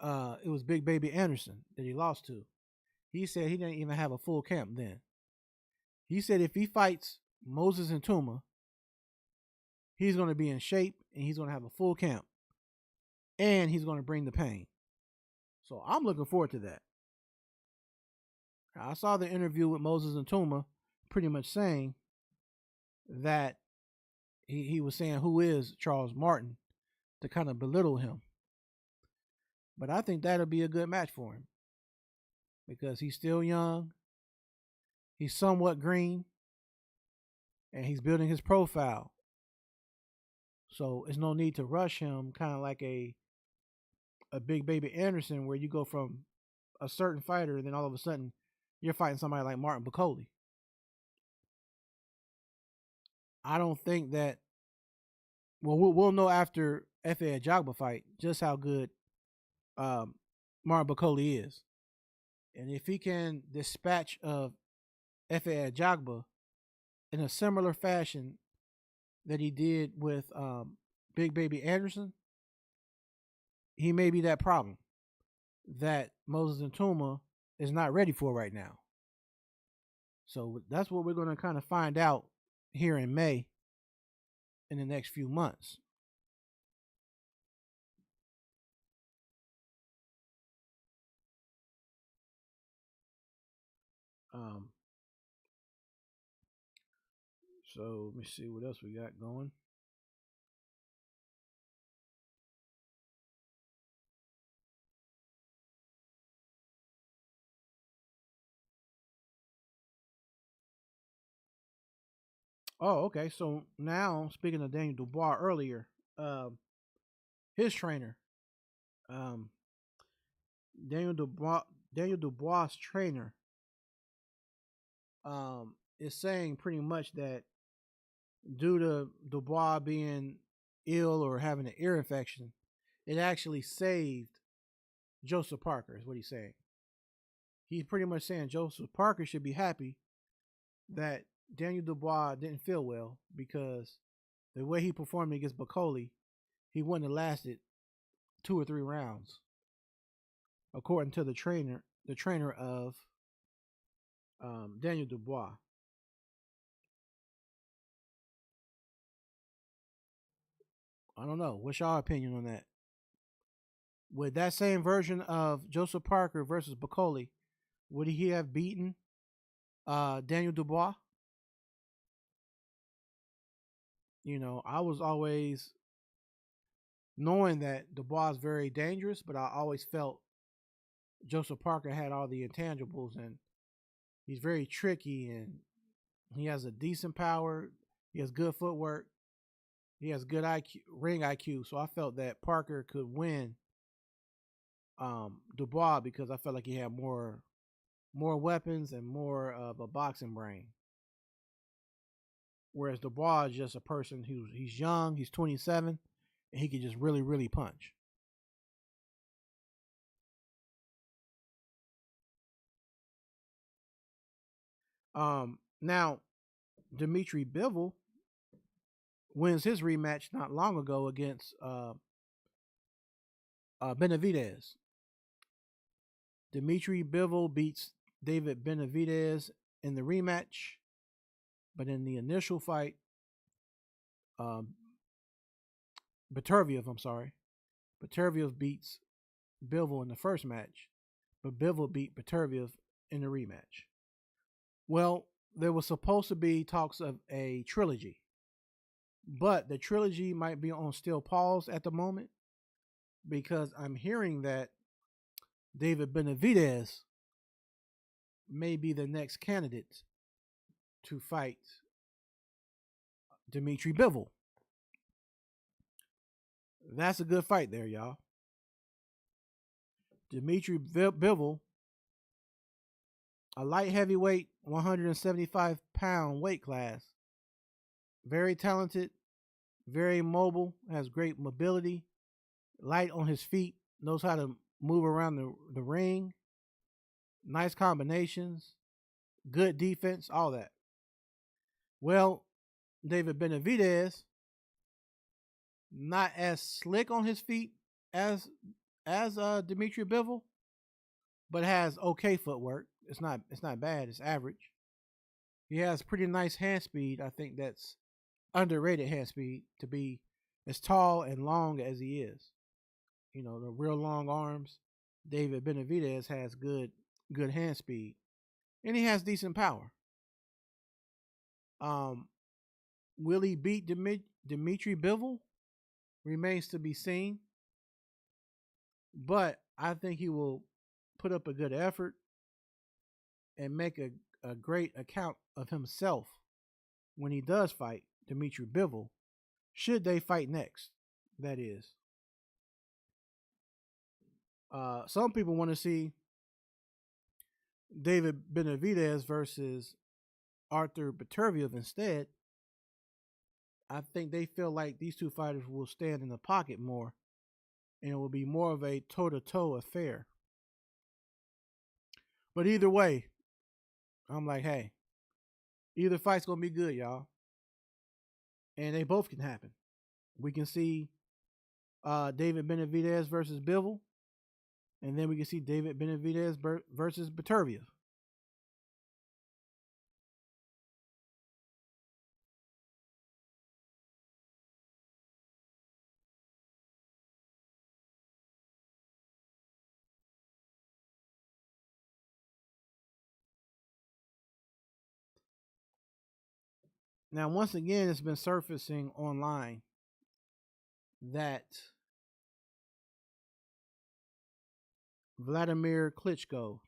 it was Big Baby Anderson that he lost to. He said he didn't even have a full camp then. He said if he fights Moses and Tuma, he's going to be in shape and he's going to have a full camp and he's going to bring the pain. So I'm looking forward to that. I saw the interview with Moses and Tuma pretty much saying that he was saying who is Charles Martin to kind of belittle him. But I think that'll be a good match for him because he's still young, he's somewhat green, and he's building his profile. So there's no need to rush him, kind of like a Big Baby Anderson, where you go from a certain fighter and then all of a sudden you're fighting somebody like Martin Bacoli. I don't think that. Well, we'll know after F.A. Ajagba fight just how good Martin Bacoli is, and if he can dispatch of F.A. Ajagba in a similar fashion that he did with Big Baby Anderson, he may be that problem that Moses and Tuma is not ready for right now. So that's what we're going to kind of find out here in May in the next few months. Um, so let me see what else we got going. Oh, okay. So now, speaking of Daniel Dubois earlier, um, his trainer, um, Daniel Dubois, Daniel Dubois' trainer, is saying pretty much that due to Dubois being ill or having an ear infection, it actually saved Joseph Parker. Is what he's saying. He's pretty much saying Joseph Parker should be happy that Daniel Dubois didn't feel well because the way he performed against Bacoli, he wouldn't have lasted 2 or 3 rounds, according to the trainer of Daniel Dubois. I don't know. What's your opinion on that? With that same version of Joseph Parker versus Bacoli, would he have beaten Daniel Dubois? I was always knowing that Dubois is very dangerous, but I always felt Joseph Parker had all the intangibles, and he's very tricky, and he has a decent power. He has good footwork. He has good IQ, ring IQ. So I felt that Parker could win Dubois because I felt like he had more weapons and more of a boxing brain. Whereas Dubois is just a person he's young, he's 27, and he can just really, really punch. Now Dimitri Bivol wins his rematch not long ago against Benavidez. Dimitri Bivol beats David Benavidez in the rematch, but in the initial fight, um, I'm sorry, Beterbiev beats Bivol in the first match, but Bivol beat Beterbiev in the rematch. Well, there was supposed to be talks of a trilogy, but the trilogy might be on still pause at the moment because I'm hearing that David Benavidez may be the next candidate to fight Dimitri Bivol. That's a good fight there, y'all. Dimitri Bivol, a light heavyweight, 175-pound weight class. Very talented, very mobile, has great mobility, light on his feet, knows how to move around the ring, nice combinations, good defense, all that. Well, David Benavidez, not as slick on his feet as Dimitri Bivol, but has okay footwork. It's not bad. It's average. He has pretty nice hand speed. I think that's underrated hand speed to be as tall and long as he is. The real long arms. David Benavidez has good hand speed, and he has decent power. Um, will he beat Dimitri Bivol? Remains to be seen. But I think he will put up a good effort and make a great account of himself when he does fight Dimitri Bivol, should they fight next. That is. Some people want to see David Benavidez versus Arthur Beterbiev instead. I think they feel like these two fighters will stand in the pocket more, and it will be more of a toe-to-toe affair. But either way, I'm like, hey, either fight's gonna be good, y'all, and they both can happen. We can see David Benavidez versus Bivol, and then we can see David Benavidez versus Beterbiev. Now, once again, it's been surfacing online that Vladimir Klitschko,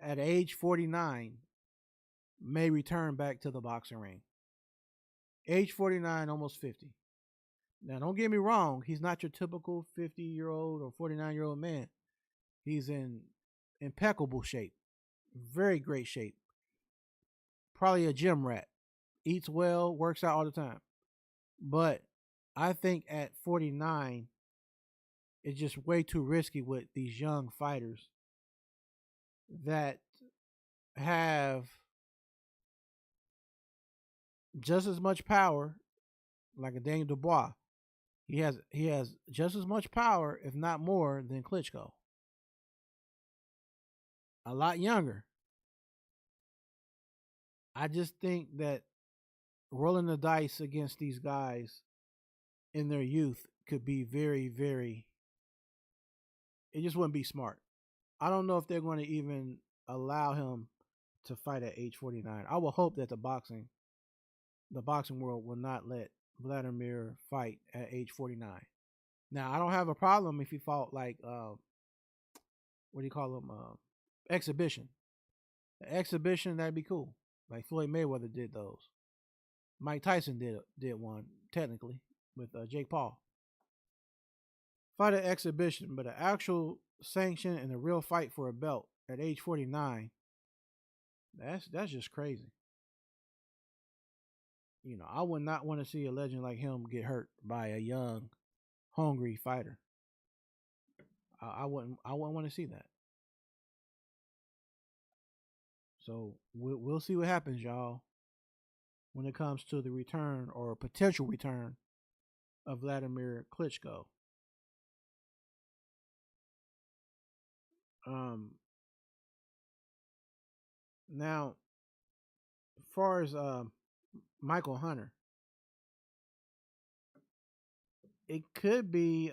at age 49, may return back to the boxing ring. Age 49, almost 50. Now, don't get me wrong, he's not your typical 50-year-old or 49-year-old man. He's in impeccable shape, very great shape. Probably a gym rat. Eats well, works out all the time. But I think at 49, it's just way too risky with these young fighters that have just as much power, like a Daniel Dubois. He has just as much power, if not more, than Klitschko. A lot younger. I just think that rolling the dice against these guys in their youth could be very, very. It just wouldn't be smart. I don't know if they're going to even allow him to fight at age 49. I will hope that the boxing the boxing world will not let Vladimir fight at age 49. Now, I don't have a problem if he fought like what do you call them? Exhibition. The exhibition, that'd be cool. Like Floyd Mayweather did those. Mike Tyson did one technically with Jake Paul. Fight an exhibition, but an actual sanction and a real fight for a belt at age 49, that's just crazy. I would not want to see a legend like him get hurt by a young, hungry fighter. I wouldn't want to see that. So we'll see what happens, y'all, when it comes to the return or potential return of Vladimir Klitschko. Um, Now, as far as Michael Hunter, it could be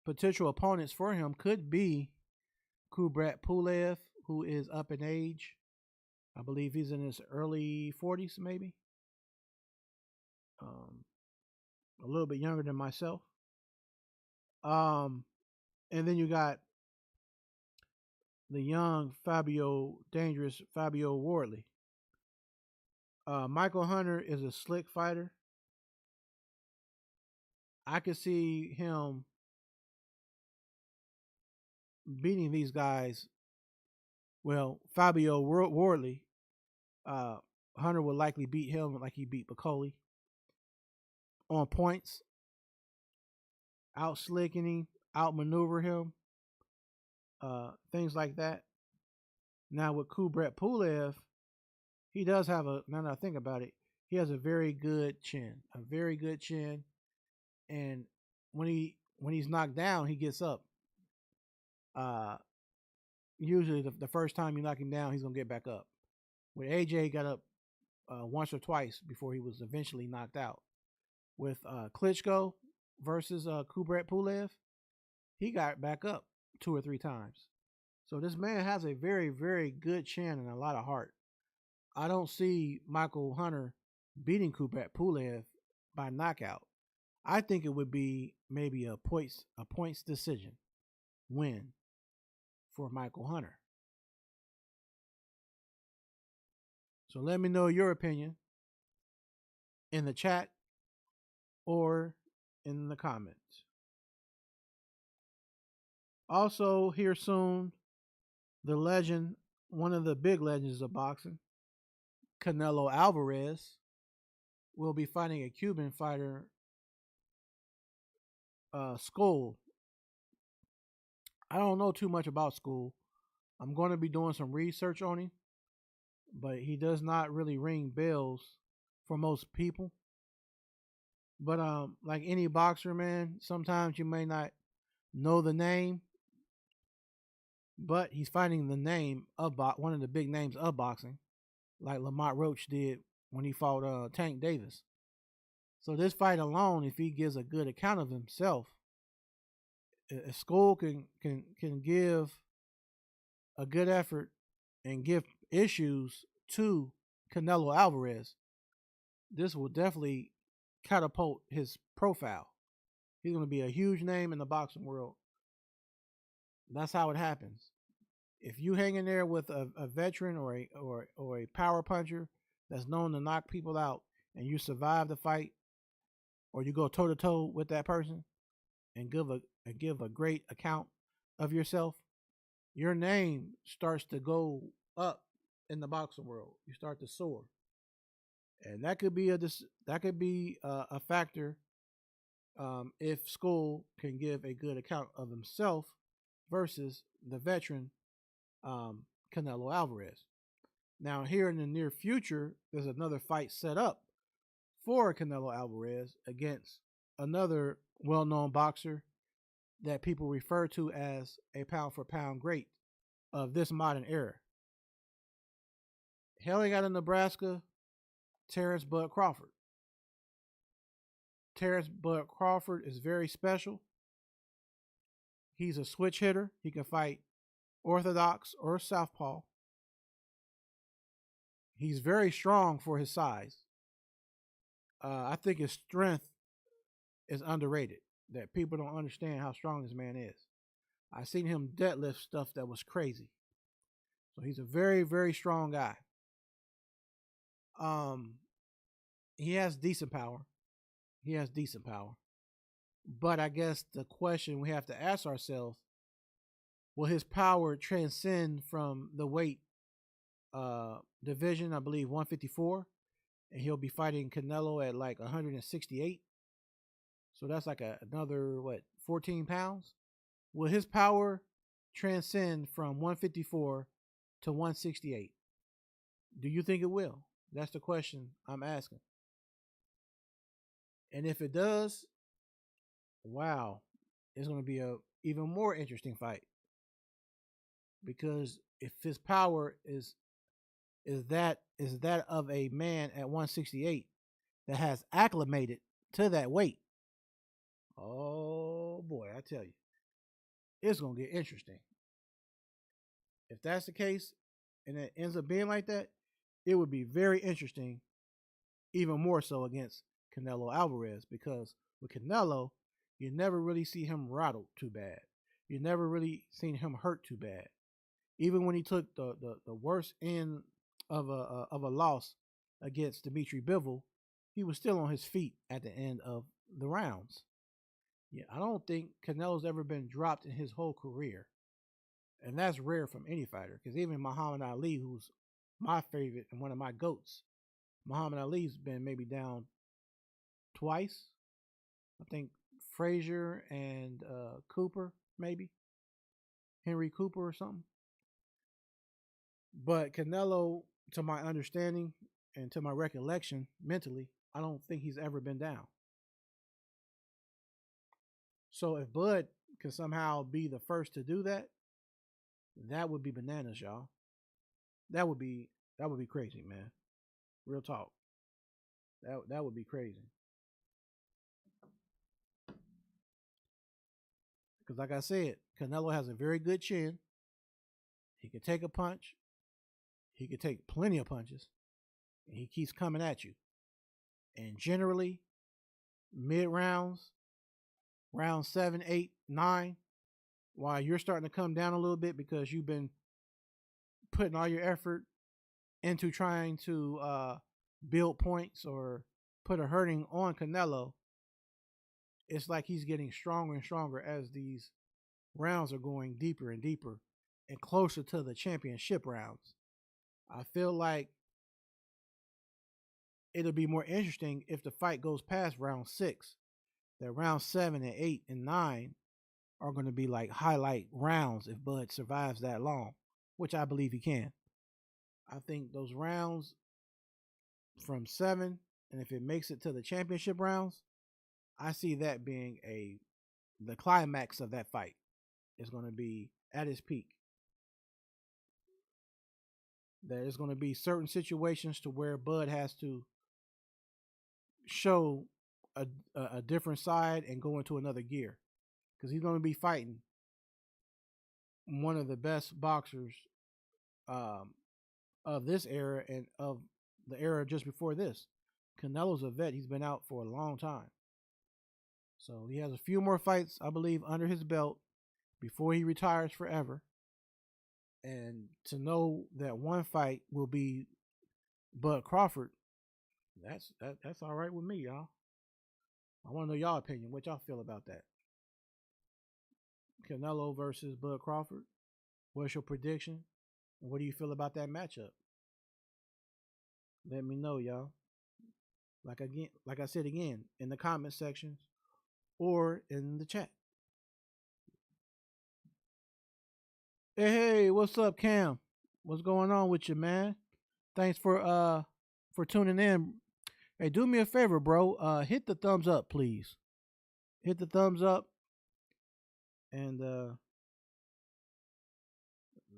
potential opponents for him could be Kubrat Pulev, who is up in age. I believe he's in his early 40s, maybe. Um, a little bit younger than myself. Um, and then you got the young dangerous Fabio Wardley. Michael Hunter is a slick fighter. I could see him beating these guys. Well, Fabio Wardley, uh, Hunter would likely beat him like he beat Piccoli on points, out slicking him, outmaneuver him, things like that. Now with Kubrat Pulev, he does have now that I think about it, he has a very good chin, and when he's knocked down, he gets up. Uh, Usually the first time you knock him down, he's gonna get back up. With AJ, he got up once or twice before he was eventually knocked out. With Klitschko versus Kubrat Pulev, he got back up 2 or 3 times. So this man has a very, very good chin and a lot of heart. I don't see Michael Hunter beating Kubrat Pulev by knockout. I think it would be maybe a points decision win for Michael Hunter. So let me know your opinion in the chat or in the comments. Also, here soon, the legend, one of the big legends of boxing, Canelo Alvarez, will be fighting a Cuban fighter, Skull. I don't know too much about Skull. I'm going to be doing some research on him, but he does not really ring bells for most people. But like any boxer, man, sometimes you may not know the name, but he's fighting the name of one of the big names of boxing, like Lamont Roach did when he fought Tank Davis. So this fight alone, if he gives a good account of himself, if Skull can give a good effort and give issues to Canelo Alvarez, this will definitely catapult his profile. He's going to be a huge name in the boxing world. That's how it happens. If you hang in there with a veteran or a power puncher that's known to knock people out, and you survive the fight, or you go toe to toe with that person and give a great account of yourself, your name starts to go up in the boxing world. You start to soar, and that could be a factor if Skull can give a good account of himself versus the veteran Canelo Alvarez. Now, here in the near future, there's another fight set up for Canelo Alvarez against another well-known boxer that people refer to as a pound-for-pound great of this modern era. Hailing out of Nebraska, Terrence Bud Crawford. Terrence Bud Crawford is very special. He's a switch hitter. He can fight orthodox or southpaw. He's very strong for his size. I think his strength is underrated. That people don't understand how strong this man is. I seen him deadlift stuff that was crazy. So he's a very, very strong guy. Um, he has decent power. He has decent power. But I guess the question we have to ask ourselves: will his power transcend from the weight division? I believe 154, and he'll be fighting Canelo at like 168. So that's like another what 14 pounds. Will his power transcend from 154 to 168? Do you think it will? That's the question I'm asking. And if it does, wow, it's going to be a even more interesting fight because if his power is that of a man at 168 that has acclimated to that weight, oh boy, I tell you, it's going to get interesting. If that's the case and it ends up being like that, it would be very interesting, even more so against Canelo Alvarez, because with Canelo, you never really see him rattled too bad. You never really seen him hurt too bad. Even when he took the worst end of a loss against Dimitri Bivol, he was still on his feet at the end of the rounds. Yeah, I don't think Canelo's ever been dropped in his whole career, and that's rare from any fighter. Because even Muhammad Ali, who's my favorite and one of my goats, Muhammad Ali's been maybe down twice. I think Frazier and Cooper, maybe Henry Cooper or something. But Canelo, to my understanding and to my recollection mentally, I don't think he's ever been down. So if Bud can somehow be the first to do that, that would be bananas, y'all. That would be that would be crazy, man. Real talk. That would be crazy. Because like I said, Canelo has a very good chin. He can take a punch. He can take plenty of punches. And he keeps coming at you. And generally, mid rounds, round 7, 8, 9, while you're starting to come down a little bit because you've been putting all your effort into trying to build points or put a hurting on Canelo, it's like he's getting stronger and stronger as these rounds are going deeper and deeper and closer to the championship rounds. I feel like it'll be more interesting if the fight goes past round 6. That round 7 and 8 and 9 are going to be like highlight rounds if Bud survives that long, which I believe he can. I think those rounds from 7, and if it makes it to the championship rounds, I see that being a the climax of that fight is going to be at its peak. There's going to be certain situations to where Bud has to show a different side and go into another gear because he's going to be fighting one of the best boxers um, of this era and of the era just before this. Canelo's a vet; he's been out for a long time, so he has a few more fights, I believe, under his belt before he retires forever. And to know that one fight will be Bud Crawford, that's all right with me, y'all. I want to know y'all opinion. What y'all feel about that? Canelo versus Bud Crawford. What's your prediction? And what do you feel about that matchup? Let me know, y'all. Like I said again, in the comment sections or in the chat. Hey, what's up, Cam? What's going on with you, man? Thanks for tuning in. Hey, do me a favor, bro. Hit the thumbs up, please. Hit the thumbs up, and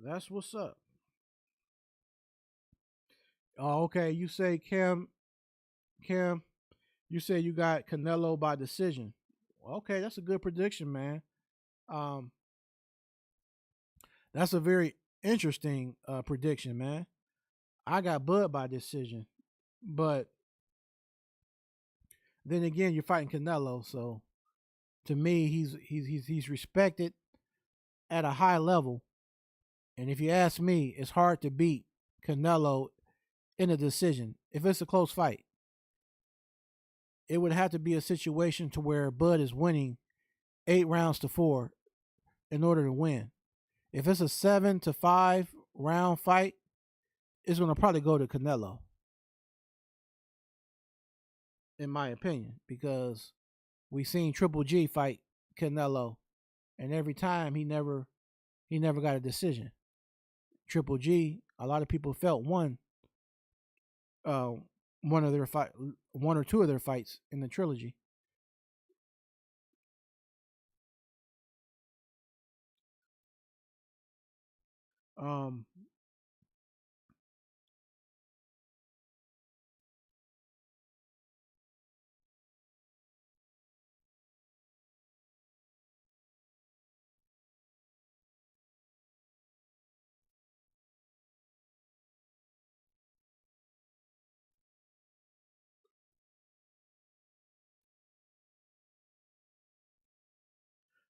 that's what's up. Oh, okay. You say Cam, you say you got Canelo by decision. Okay, that's a good prediction, man. Um, that's a very interesting prediction, man. I got Bud by decision, but then again, you're fighting Canelo, so to me, he's respected at a high level. And if you ask me, it's hard to beat Canelo in a decision. If it's a close fight, it would have to be a situation to where Bud is winning 8 rounds to 4 in order to win. If it's a 7-5 round fight, it's going to probably go to Canelo, in my opinion, because we seen Triple G fight Canelo, and every time he never got a decision. Triple G, a lot of people felt uh, one of their fight, one or two of their fights in the trilogy. Um,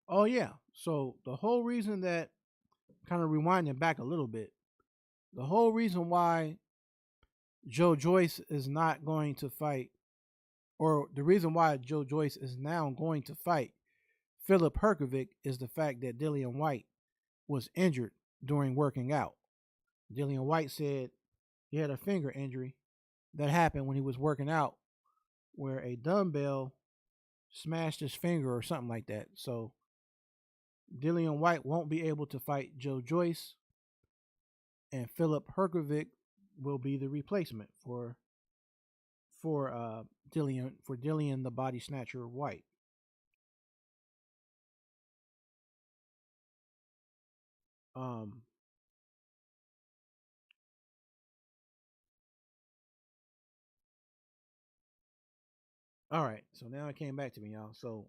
oh yeah, so the whole reason that, kind of rewinding back a little bit, the whole reason why Joe Joyce is not going to fight, or the reason why Joe Joyce is now going to fight Philip Herkovic, is the fact that Dillian White was injured during working out. Dillian White said he had a finger injury that happened when he was working out, where a dumbbell smashed his finger or something like that. So Dillian White won't be able to fight Joe Joyce, and Philip Herkovic will be the replacement for Dillian the Body Snatcher White. Um, all right, so now it came back to me, y'all. So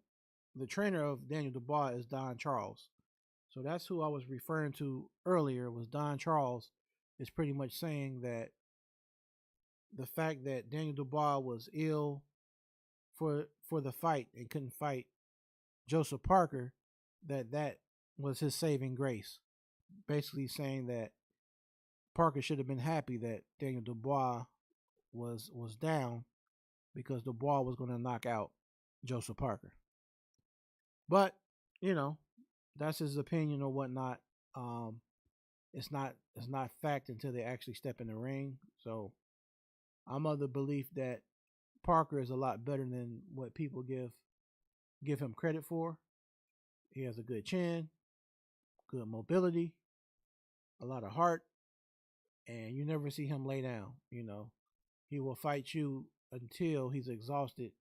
the trainer of Daniel Dubois is Don Charles. So that's who I was referring to earlier. Was Don Charles is pretty much saying that the fact that Daniel Dubois was ill for the fight and couldn't fight Joseph Parker, that was his saving grace. Basically saying that Parker should have been happy that Daniel Dubois was down, because Dubois was going to knock out Joseph Parker. But you know, that's his opinion or whatnot. Um, it's not fact until they actually step in the ring. So I'm of the belief that Parker is a lot better than what people give him credit for. He has a good chin, good mobility, a lot of heart, and you never see him lay down. He will fight you until he's exhausted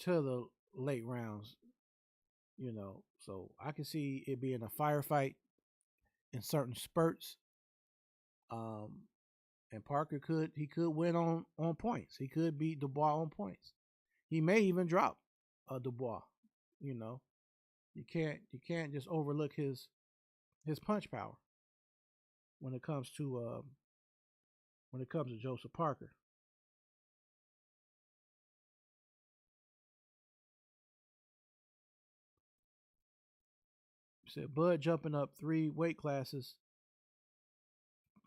to the late rounds. So I can see it being a firefight in certain spurts. Um, and Parker could win on points. He could beat Dubois on points. He may even drop Dubois. You know, you can't just overlook his punch power when it comes to Joseph Parker. He said Bud jumping up 3 weight classes.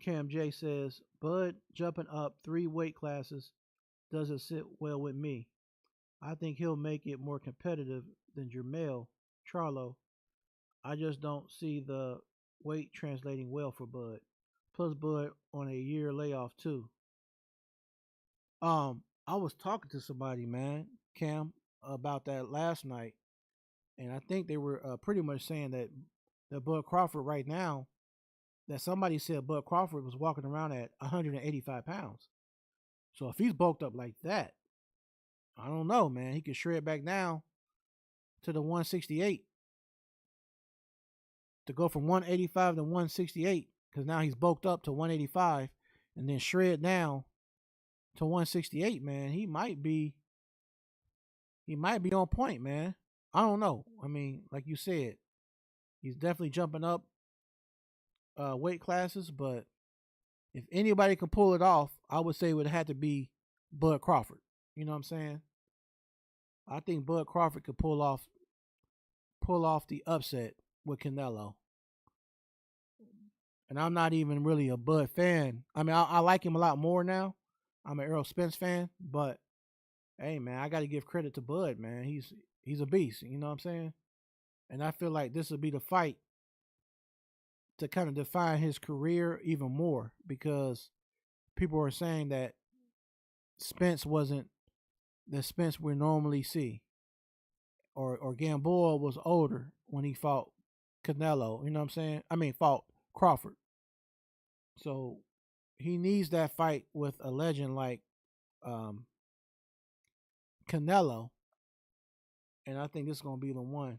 Cam J says Bud jumping up 3 weight classes doesn't sit well with me. I think he'll make it more competitive than Jermell Charlo. I just don't see the weight translating well for Bud. Plus, Bud on a year layoff too. I was talking to somebody, man, Cam, about that last night, and I think they were pretty much saying that Bud Crawford right now, that somebody said Bud Crawford was walking around at 185 pounds. So if he's bulked up like that, I don't know, man. He could shred back down to the 168, to go from 185 to 168, because now he's bulked up to 185, and then shred down to 168. Man, he might be on point, man. I don't know. I mean, like you said, he's definitely jumping up weight classes, but If anybody could pull it off, I would say it would have to be Bud Crawford. You know what I'm saying? I think Bud Crawford could pull off the upset with Canelo. And I'm not even really a Bud fan. I mean, I like him a lot more now. I'm an Errol Spence fan, but hey, man, I got to give credit to Bud, man. He's a beast. You know what I'm saying? And I feel like this will be the fight to kind of define his career even more because people are saying that Spence wasn't the Spence we normally see, or Gamboa was older when he fought Canelo. You know what I'm saying? I mean, fought Crawford. So he needs that fight with a legend like um, Canelo, and I think this is gonna be the one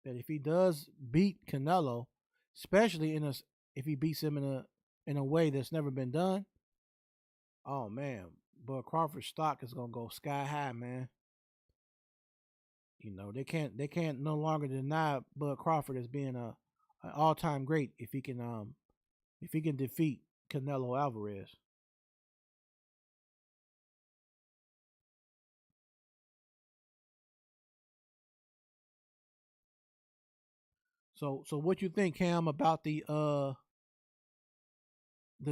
that if he does beat Canelo, especially if he beats him in a way that's never been done, oh man, but Crawford's stock is gonna go sky high, man. You know they can't no longer deny Bud Crawford as being an all time great if he can defeat Canelo Alvarez. So what you think, Cam, about the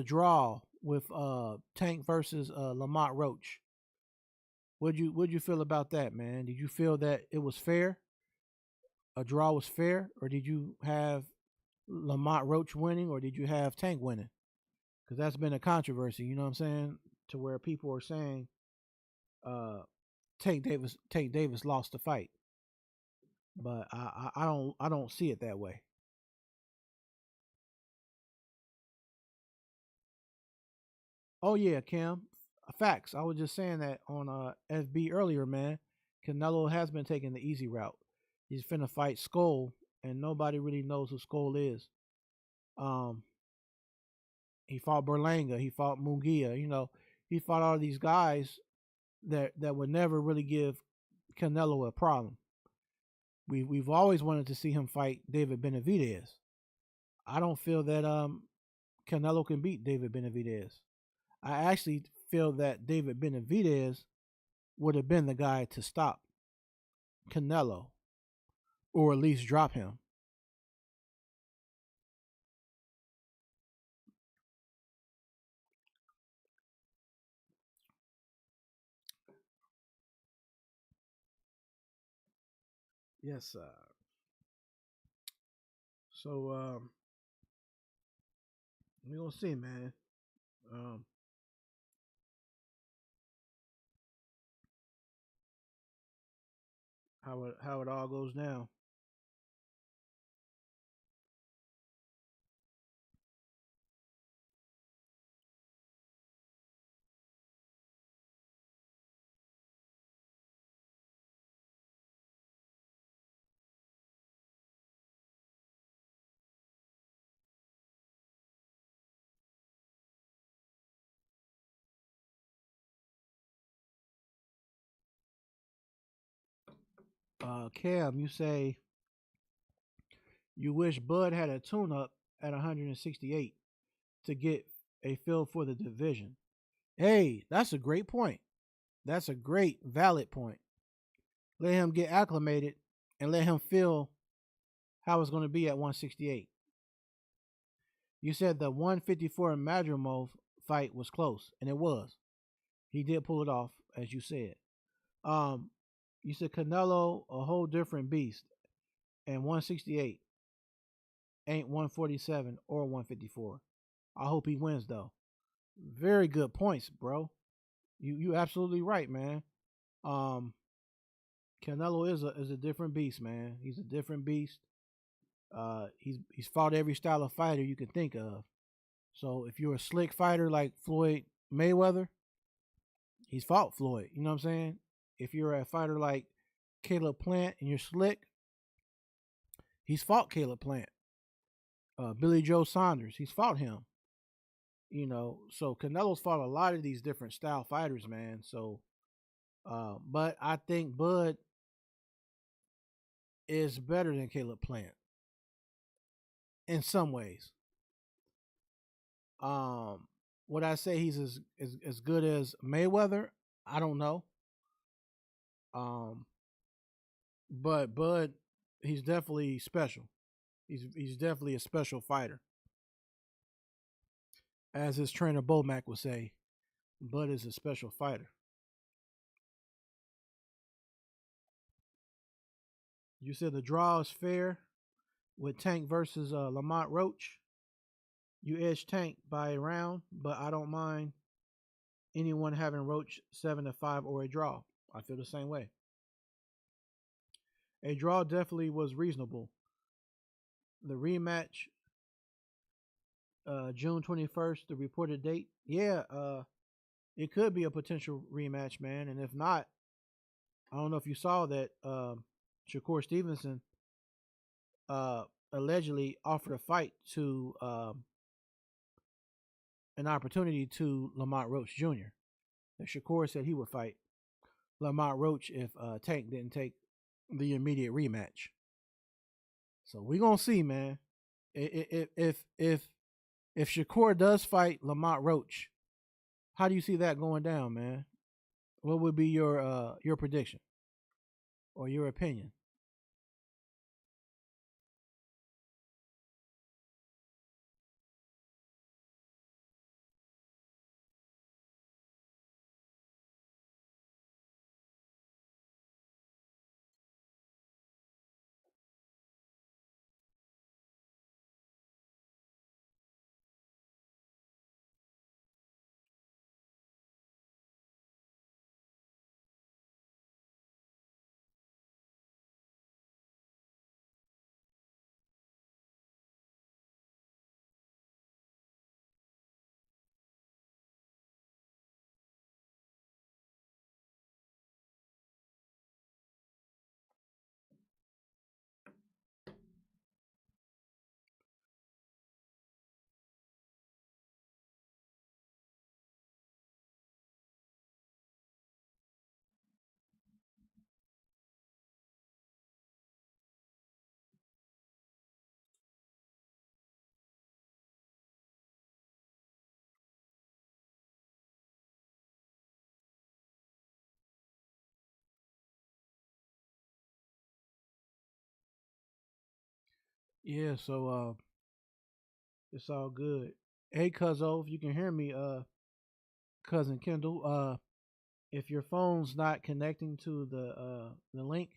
draw with Tank versus Lamont Roach? What'd you feel about that, man? Did you feel that it was fair? A draw was fair, or did you have Lamont Roach winning, or did you have Tank winning? Because that's been a controversy. You know what I'm saying? To where people are saying uh, Tank Davis lost the fight, but I don't see it that way. Oh yeah, Cam. Facts. I was just saying that on FB earlier, man. Canelo has been taking the easy route. He's finna fight Skull, and nobody really knows who Skull is. Um, he fought Berlanga, he fought Mungia. He fought all these guys that would never really give Canelo a problem. We've always wanted to see him fight David Benavidez. I don't feel that Canelo can beat David Benavidez. I actually feel that David Benavidez would have been the guy to stop Canelo or at least drop him. Yes, sir. So we gonna see, man. Um, how it all goes down. Cam, you say you wish Bud had a tune up at 168 to get a feel for the division. Hey, that's a great point. That's a great valid point. Let him get acclimated and let him feel how it's going to be at 168. You said the 154 Madrimov fight was close, and it was. He did pull it off, as you said. Um, you said Canelo a whole different beast, and 168 ain't 147 or 154. I hope he wins though. Very good points, bro. You absolutely right, man. Um, Canelo is a different beast, man. He's a different beast. He's fought every style of fighter you can think of. So if you're a slick fighter like Floyd Mayweather, he's fought Floyd. You know what I'm saying? If you're a fighter like Caleb Plant and you're slick, he's fought Caleb Plant. Billy Joe Saunders, he's fought him. So Canelo's fought a lot of these different style fighters, man. So, but I think Bud is better than Caleb Plant in some ways. Would I say he's as good as Mayweather? I don't know. Um, but Bud, he's definitely special. He's definitely a special fighter, as his trainer Bomac would say. Bud is a special fighter. You said the draw is fair with Tank versus Lamont Roach. You edge Tank by a round, but I don't mind anyone having Roach 7-5 or a draw. I feel the same way. A draw definitely was reasonable. The rematch, June 21st, the reported date. Yeah, it could be a potential rematch, man. And if not, I don't know if you saw that Shakur Stevenson uh, allegedly offered a fight to an opportunity to Lamont Roach Jr. And Shakur said he would fight Lamont Roach if Tank didn't take the immediate rematch. So we gonna see, man. If Shakur does fight Lamont Roach, how do you see that going down, man? What would be your prediction or your opinion? Yeah, so it's all good. Hey, Cuzzo, if you can hear me, cousin Kendall, if your phone's not connecting to the link,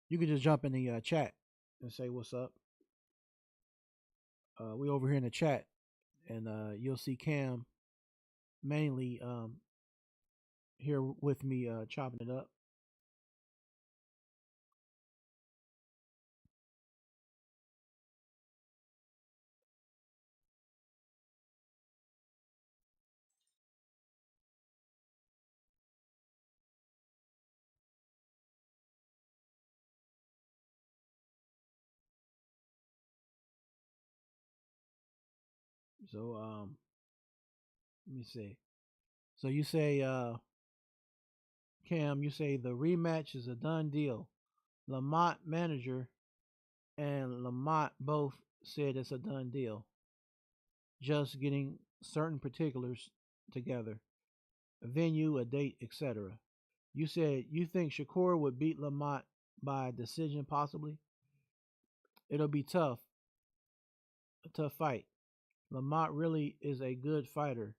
you can just jump in the chat and say what's up. We over here in the chat, and you'll see Cam mainly here with me chopping it up. So let me see. So you say Cam, you say the rematch is a done deal. Lamont manager and Lamont both said it's a done deal. Just getting certain particulars together, a venue, a date, etc. You said you think Shakur would beat Lamont by decision, possibly. It'll be tough, a tough fight. Lamont really is a good fighter,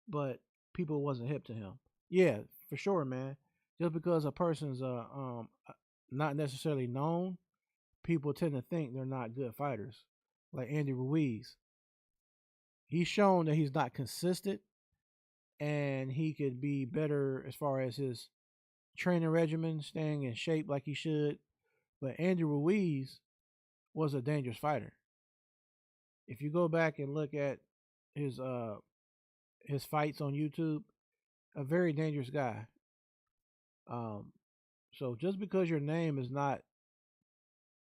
but people wasn't hip to him. Yeah, for sure, man. Just because a person's not necessarily known, people tend to think they're not good fighters. Like Andy Ruiz, he's shown that he's not consistent, and he could be better as far as his training regimen, staying in shape like he should. But Andy Ruiz was a dangerous fighter. If you go back and look at his uh his fights on YouTube, a very dangerous guy. Um, so just because your name is not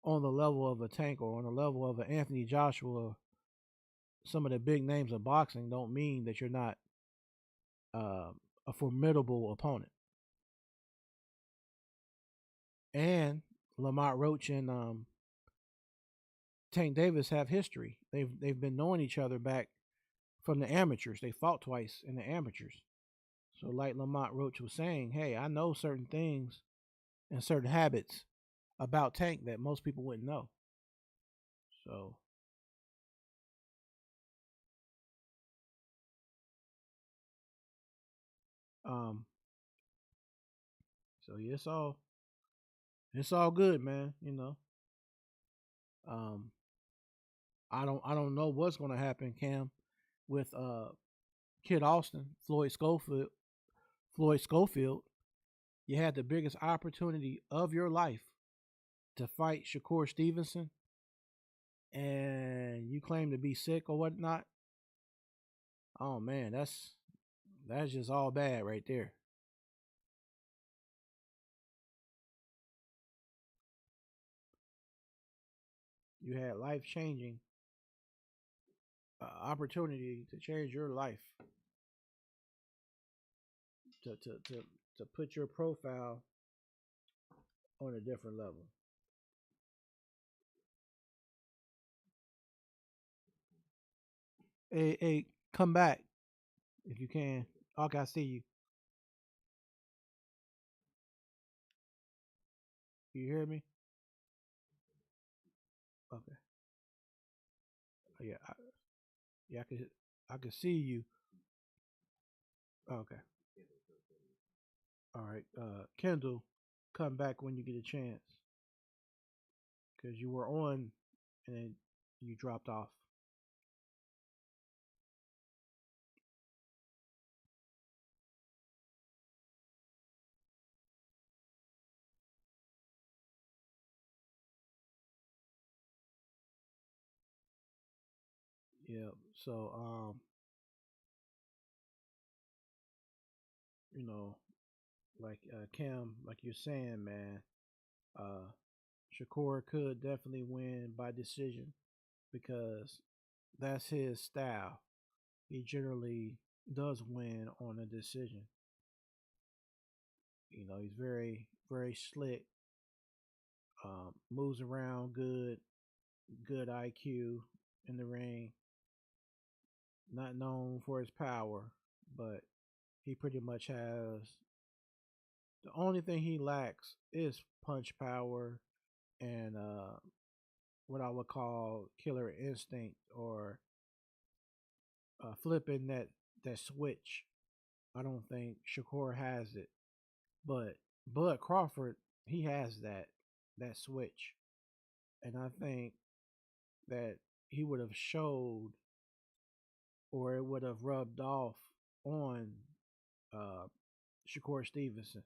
on the level of a Tank or on the level of an Anthony Joshua, some of the big names of boxing, don't mean that you're not uh, a formidable opponent. And Lamont Roach and Tank Davis have history. They've been knowing each other back from the amateurs. They fought twice in the amateurs. So, like Lamont Roach was saying, hey, I know certain things and certain habits about Tank that most people wouldn't know. So, um, so yeah, it's all good, man. Um, I don't know what's gonna happen, Cam, with Kid Austin, Floyd Schofield. You had the biggest opportunity of your life to fight Shakur Stevenson, and you claim to be sick or whatnot. Oh man, that's just all bad right there. You had life changing opportunity to change your life, to put your profile on a different level. Hey, come back if you can. Okay, I see you. You hear me? Okay. Yeah, yeah, I can see you. Okay. All right. Kendall, come back when you get a chance because you were on and then you dropped off. Yeah. So, you know, like Cam, like you're saying, man, uh, Shakur could definitely win by decision because that's his style. He generally does win on a decision. He's very, very slick, moves around good, good IQ in the ring. Not known for his power, but he pretty much has the only thing he lacks is punch power and what I would call killer instinct or flipping that switch. I don't think Shakur has it, but Bud Crawford he has that switch, and I think that he would have showed or it would have rubbed off on uh, Shakur Stevenson.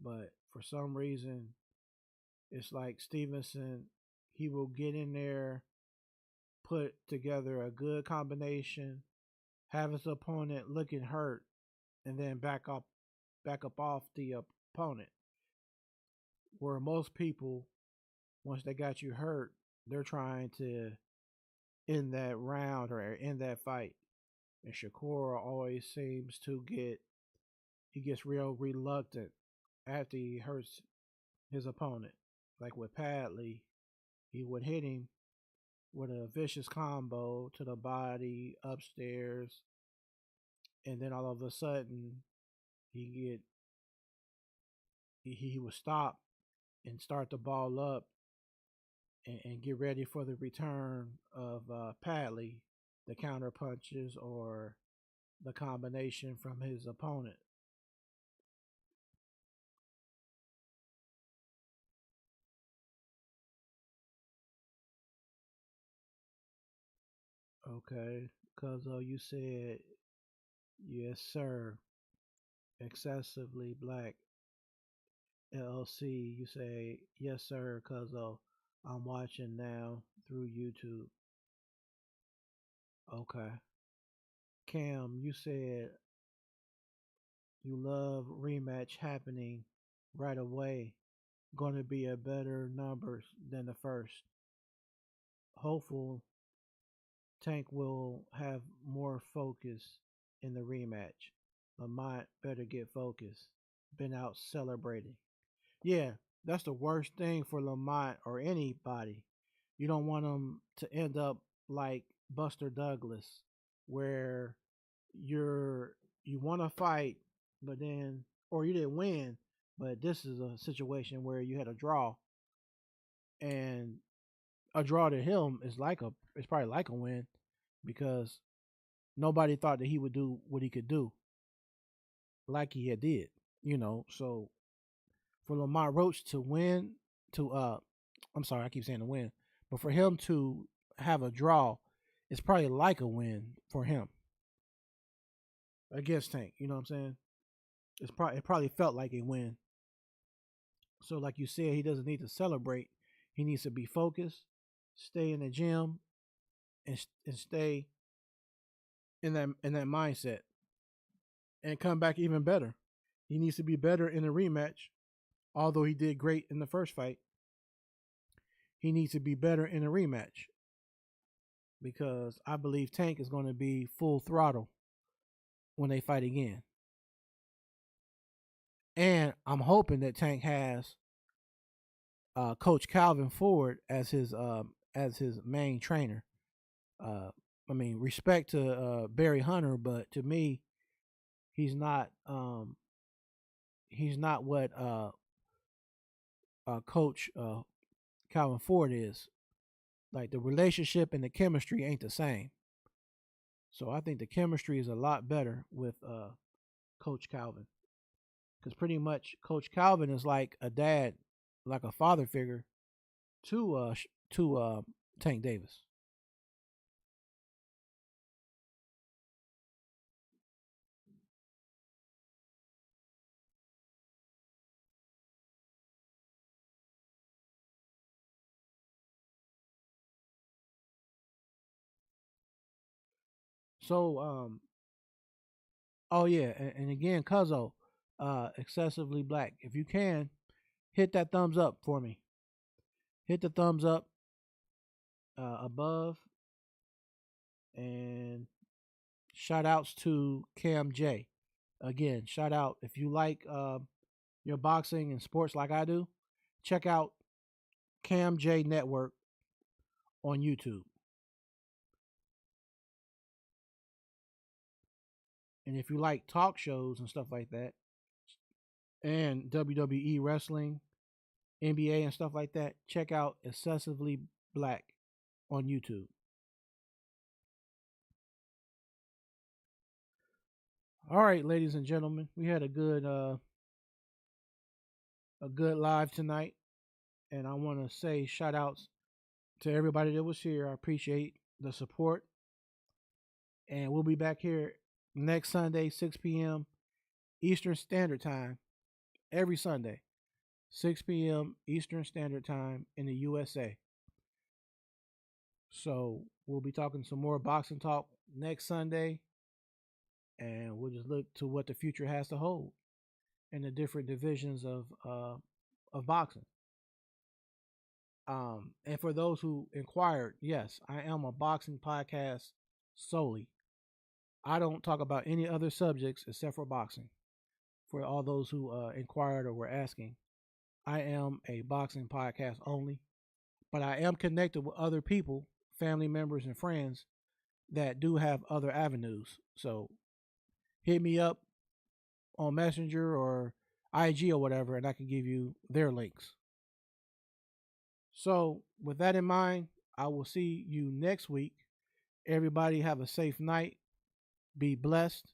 But for some reason, it's like Stevenson, he will get in there, put together a good combination, have his opponent looking hurt, and then back up off the opponent. Where most people, once they got you hurt, they're trying to end that round or end that fight. And Shakur always seems to he gets real reluctant after he hurts his opponent. Like with Padley, he would hit him with a vicious combo to the body upstairs, and then all of a sudden he get he would stop and start the ball up and get ready for the return of Padley, the counter punches or the combination from his opponent. Okay, because you said yes, sir, excessively black LLC. You say yes, sir, because I'm watching now through YouTube. Okay. Cam, you said you love rematch happening right away. Going to be a better numbers than the first. Hopeful Tank will have more focus in the rematch. Lamont better get focused. Been out celebrating. Yeah, that's the worst thing for Lamont or anybody. You don't want them to end up like Buster Douglas where you want to fight, but then or you didn't win, but this is a situation where you had a draw, and a draw to him is like a it's probably like a win because nobody thought that he would do what he could do like he had did, So for Lamont Roach to win, to I'm sorry, I keep saying to win, but for him to have a draw, it's probably like a win for him against Tank. You know what I'm saying? It probably felt like a win. So like you said, he doesn't need to celebrate. He needs to be focused, stay in the gym, and stay in that mindset, and come back even better. He needs to be better in the rematch. Although he did great in the first fight, he needs to be better in the rematch because I believe Tank is going to be full throttle when they fight again. And I'm hoping that Tank has Coach Calvin Ford as his main trainer. Uh, I mean, respect to Barry Hunter, but to me, he's not he's not what Coach Calvin Ford is. Like the relationship and the chemistry ain't the same. So I think the chemistry is a lot better with Coach Calvin because pretty much Coach Calvin is like a dad, like a father figure to Tank Davis. So oh yeah, and again, Cuzzo, excessively black. If you can, hit that thumbs up for me. Hit the thumbs up above, and shout outs to Cam J. Again, shout out if you like your boxing and sports like I do. Check out Cam J Network on YouTube. And if you like talk shows and stuff like that, and WWE wrestling, NBA and stuff like that, check out Excessively Black on YouTube. All right, ladies and gentlemen, we had a good live tonight, and I want to say shout outs to everybody that was here. I appreciate the support, and we'll be back here next Sunday, 6 p.m. Eastern Standard Time, every Sunday, 6 p.m. Eastern Standard Time in the USA. So we'll be talking some more boxing talk next Sunday, and we'll just look to what the future has to hold in the different divisions of boxing. And for those who inquired, yes, I am a boxing podcast solely. I don't talk about any other subjects except for boxing. For all those who inquired or were asking, I am a boxing podcast only, but I am connected with other people, family members, and friends that do have other avenues. So hit me up on Messenger or IG or whatever, and I can give you their links. So, with that in mind, I will see you next week. Everybody have a safe night. Be blessed.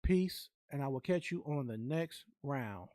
Peace. And I will catch you on the next round.